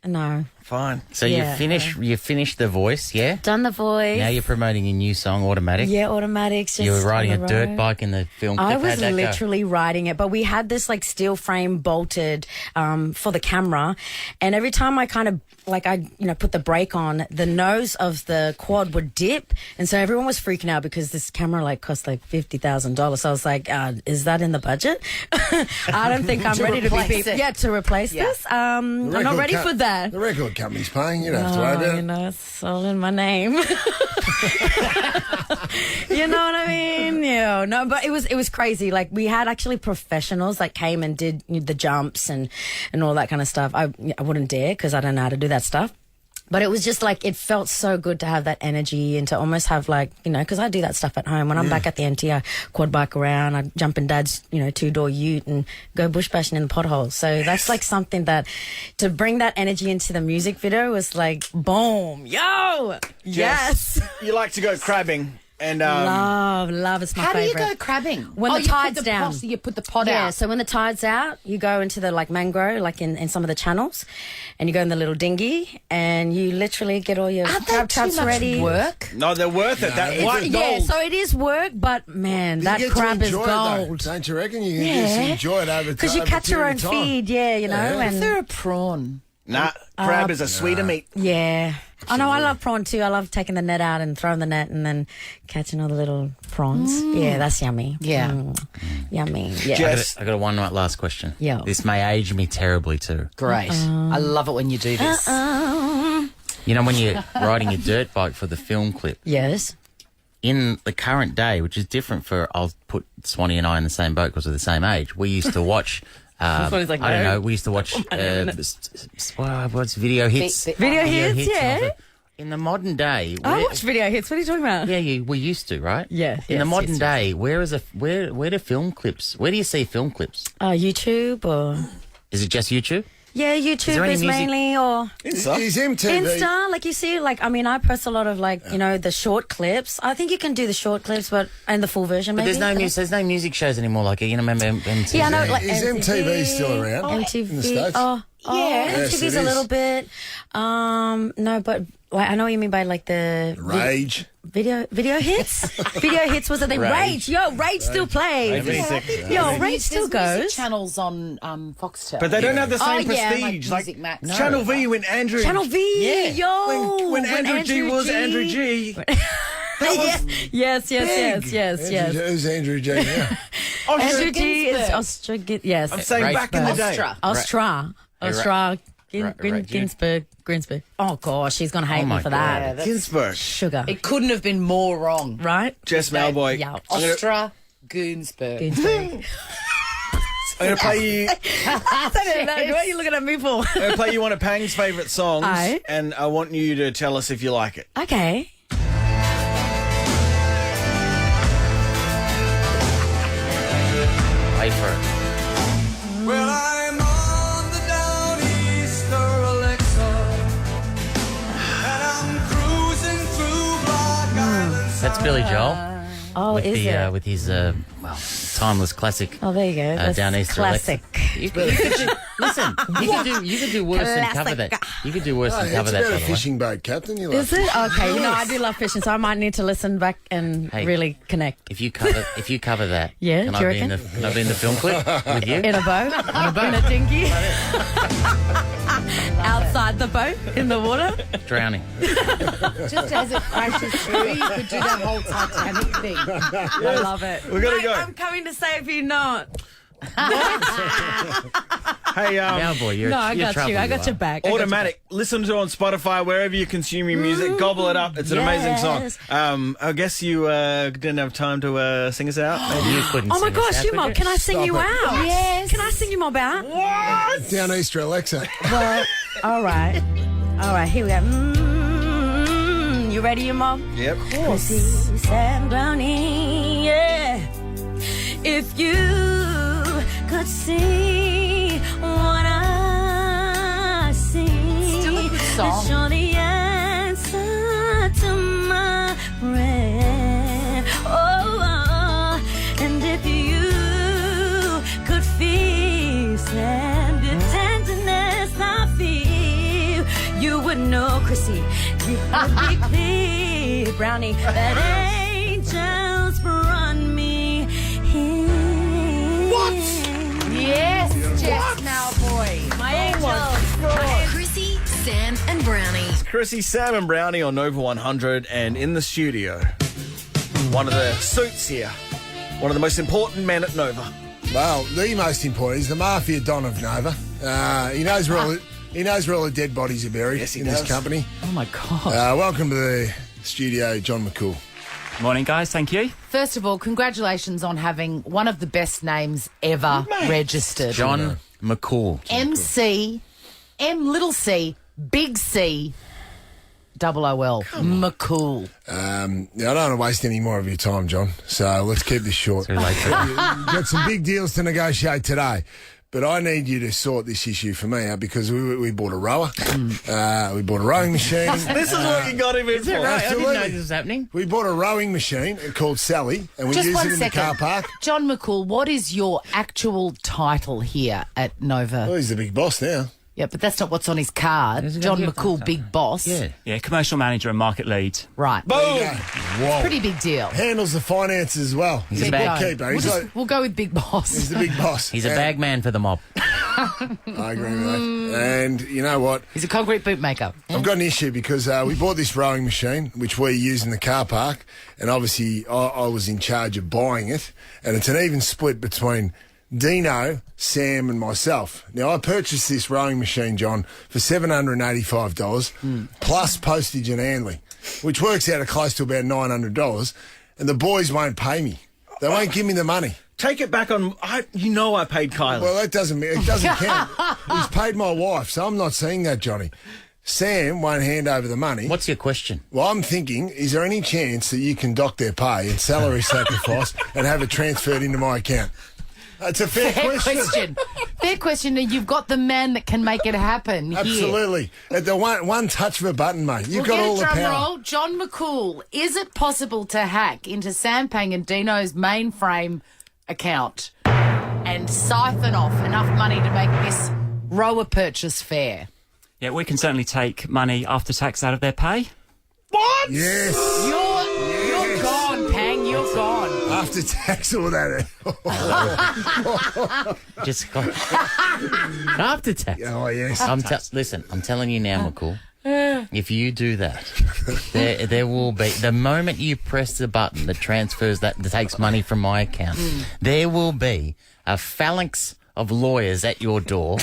no. Fine. So Yeah. you finished The Voice, yeah? Done the voice. Now you're promoting your new song, Automatic. Yeah, automatics. You were just riding on a the dirt road. bike in the film clip. I How'd was that go? literally riding it, but we had this like steel frame bolted for the camera, and every time I kind of put the brake on, the nose of the quad would dip, and so everyone was freaking out because this camera cost like $50,000. So I was like, is that in the budget? I don't think I'm ready to replace it. to replace this. I'm not ready for that. The record company's paying. You don't have to worry about it. It's all in my name. You know what I mean? Yeah. No, but it was crazy. Like we had actually professionals that came and did the jumps and all that kind of stuff. I wouldn't dare because I don't know how to do that stuff. But it was just like, it felt so good to have that energy and to almost have because I do that stuff at home. When I'm back at the NT, I quad bike around, I jump in Dad's, 2-door ute and go bush bashing in the potholes. So that's like something that, to bring that energy into the music video was like, boom, yo, yes. You like to go crabbing. And love. It's my How favourite. do you go crabbing? When the you tide's put the down. you put the pot Yeah, out. so when the tide's out, you go into the mangrove, in some of the channels, and you go in the little dinghy, and you literally get all your crab traps ready. Work? No, they're worth it. That white Yeah, gold. so it is work, but man, You that get to crab is enjoy it, though, gold. don't you reckon? You can just enjoy it over time. Because you catch your own feed, and Is there a prawn? Nah, crab is a sweeter meat. yeah. I know, I love prawn too. I love taking the net out and throwing the net and then catching all the little prawns. Yeah, that's yummy. Yeah. Yummy. Yeah. Jess. I got a one last question. Yeah. This may age me terribly too. Great. I love it when you do this. You know when you're riding a dirt bike for the film clip? Yes. In the current day, which is different I'll put Swanee and I in the same boat because we're the same age. We used to watch... Swanee's like, I don't no. know. We used to watch what's video hits? Video hits, yeah. In the modern day, I watch video hits. What are you talking about? yeah, we used to, right? Yeah. In the modern day, where do film clips? Where do you see film clips? YouTube or... Is it just YouTube? Yeah, there YouTube any is music? mainly, or... Is MTV... Insta, you see, I post a lot of, the short clips. I think you can do the short clips, and the full version, But maybe. there's no music shows anymore. Remember MTV? Yeah, I know, Is MTV still around MTV. in the States? Yeah, Yes, MTV's it a is. little bit. No, but I know what you mean by the Rage. video hits. Video hits was a thing. Rage, Rage still plays. Rage still There's music goes. channels on Foxtel. But they don't have the same yeah, prestige. like Music Max. Channel V when Andrew... Channel V, When Andrew G was Andrew G. Yes. Who's Andrew J now? Andrew G is Ostra. Yes, I'm saying back in the day. Ostra. Ginsburg. Oh gosh, she's gonna hate me for that. Ginsburg. Sugar. It couldn't have been more wrong. Right? Jess Mauboy. Yeah. Ostra Goonsburg. I'm going to play you... What are you looking at me for? I'm going to play you one of Pang's favourite songs, Aye. and I want you to tell us if you like it. Okay. Wait for it. Well, I'm on the Downeaster Alexa, and I'm cruising through Block Island. That's Billy Joel. Oh, with is the, it? With his timeless classic. Oh, there you go. That's Down Easter classic. You could do worse than cover that. You could do worse than cover It's that. about By a the way. fishing boat, Captain. You like Is it? Okay, I do love fishing, so I might need to listen back and Hey. really connect. If you cover that, Yeah, can do I you be in reckon? can I be in the film clip with you? In a boat? In a dinghy? Outside the boat? In the water? Drowning. Just as it crashes through, you could do that whole Titanic thing. I love it. We're gonna Mate, go. I'm coming to save you not. Hey, Cowboy, you're No, I you're got trouble, you. I got are. your back. Automatic. Listen to it on Spotify, wherever you consume your music. Gobble it up. It's an amazing song. I guess you didn't have time to sing us out. You couldn't. Oh my sing us gosh, out, you could mob, you? can I sing Stop you it. out? Yes. Can I sing you mob out? Down Easter Alexa. Well, all right. Here we go. You ready, you mob? Yep. Chrissie, Sam, Brownie, yeah. If you could see what I see, Still a good song. you're the answer to my prayer. Oh, and if you could feel the tenderness I feel, you would know, Chrissie, you would be clear, Brownie, that angels brought me here. Yes, Jess Mauboy. My angels. Chrissie, Sam, and Brownie. Chrissie, Sam and Brownie on Nova 100, and in the studio, one of the suits here, one of the most important men at Nova. Well, the most important is the Mafia Don of Nova. He knows where all the dead bodies are buried in this company. Oh, my God. Welcome to the studio, John McCool. Morning, guys. Thank you. First of all, congratulations on having one of the best names ever registered. John McCool. MC, M little c, big C, double O-L. McCool. I don't want to waste any more of your time, John, so let's keep this short. Too late for Got some big deals to negotiate today. But I need you to sort this issue for me out because we bought a rower. We bought a rowing machine. This is what you got him in for. Right? I didn't know this was happening. We bought a rowing machine called Sally, and we Just use one it in second. the car park. John McCool, what is your actual title here at Nova? Well, he's the big boss now. Yeah, but that's not what's on his card. John McCool, big boss. Yeah, commercial manager and market lead. Right. Boom! Whoa. Pretty big deal. Handles the finances as well. He's a bag keeper. We'll go with big boss. He's the big boss. He's a bag man for the mob. I agree with that. And you know what? He's a concrete boot maker. I've got an issue because we bought this rowing machine, which we use in the car park, and obviously I was in charge of buying it, and it's an even split between Deano, Sam and myself. Now, I purchased this rowing machine, John, for $785 plus postage and handling, which works out at close to about $900, and the boys won't pay me. They won't give me the money. Take it back on. I paid Kylie. Well, it doesn't count. He's paid my wife, so I'm not seeing that, Johnny. Sam won't hand over the money. What's your question? Well, I'm thinking, is there any chance that you can dock their pay and salary sacrifice and have it transferred into my account? It's a fair question. Fair question. And you've got the man that can make it happen. Here. Absolutely. At the one touch of a button, mate. You've got all the power. Roll. John McCool, is it possible to hack into Sam Pang and Dino's mainframe account and siphon off enough money to make this rower purchase fair? Yeah, we can certainly take money after tax out of their pay. What? Yes. You're gone, Pang. You're gone. After tax, all that. Just gone. After tax. Oh, yes. Listen, I'm telling you now, McCool. If you do that, there will be, the moment you press the button that transfers that takes money from my account, there will be a phalanx of lawyers at your door.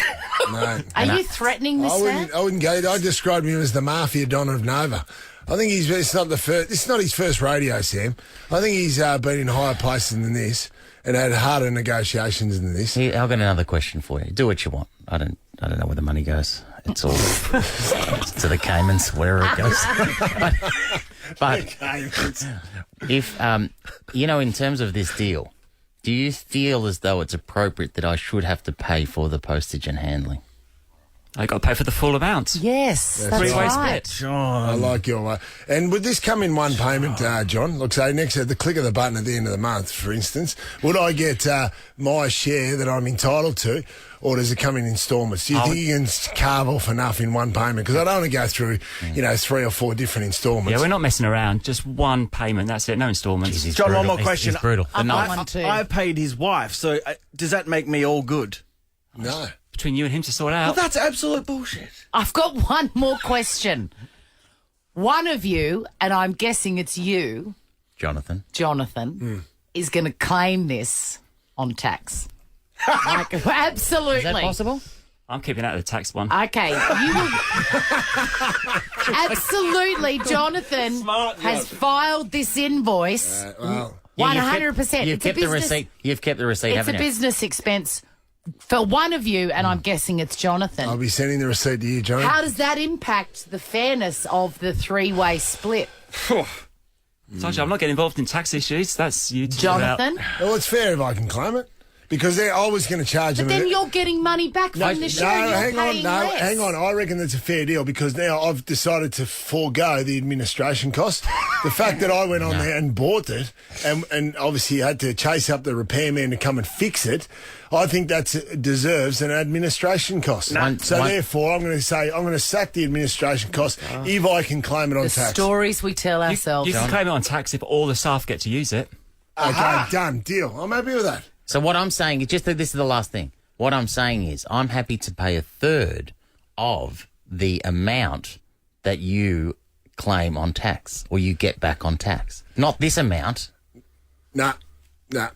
No. Are you threatening this man? I wouldn't go. I described him as the mafia don of Nova. I think it's not his first radio, Sam. I think he's been in higher places than this and had harder negotiations than this. I've got another question for you. Do what you want. I don't know where the money goes. It's all to the Caymans, wherever it goes. but if in terms of this deal, do you feel as though it's appropriate that I should have to pay for the postage and handling? I got to pay for the full amount. Yes, that's Three-way right. split. I like your way. And would this come in one payment, John? Look, say next at the click of the button at the end of the month, for instance, would I get my share that I'm entitled to, or does it come in instalments? Do you think you can carve off enough in one payment? Because I don't want to go through, 3 or 4 different instalments. Yeah, we're not messing around. Just one payment. That's it. No instalments. Jeez, John, brutal. one more question. He's brutal. I paid his wife, so does that make me all good? No. Between you and him to sort out. Well, that's absolute bullshit. I've got one more question. One of you, and I'm guessing it's you, Jonathan, is going to claim this on tax. Absolutely. Is that possible? I'm keeping out of the tax one. Okay. You will... Absolutely. Jonathan has filed this invoice. 100%. You've kept the receipt. You've kept the receipt, haven't you? It's a business expense for one of you, and I'm guessing it's Jonathan. I'll be sending the receipt to you, Jonathan. How does that impact the fairness of the three-way split? Told you, I'm not getting involved in tax issues. That's you to sort out. Jonathan? Well, it's fair if I can claim it. Because I was going to charge them. But then you're getting money back from the show. hang on. I reckon that's a fair deal because now I've decided to forego the administration costs. The fact that I went on there and bought it and obviously had to chase up the repairman to come and fix it, I think that deserves an administration cost. Therefore, I'm going to sack the administration cost if I can claim it on the tax. Stories we tell ourselves. You can claim it on tax if all the staff get to use it. Okay, done. Deal. I'm happy with that. So what I'm saying is this is the last thing. What I'm saying is I'm happy to pay a third of the amount that you claim on tax or you get back on tax. Not this amount. Nah,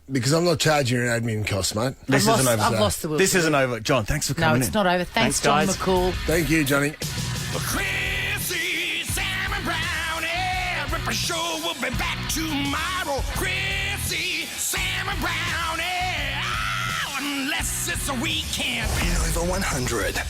because I'm not charging you an admin cost, mate. This isn't over. I've lost the will. This isn't over. John, thanks for coming in. No, it's not over. Thanks, John guys. McCool. Thank you, Johnny. Chrissie, Sam and Brownie. Ripper Show will be back tomorrow. Chrissie, Sam and Brownie. Oh, unless it's a weekend. Over 100.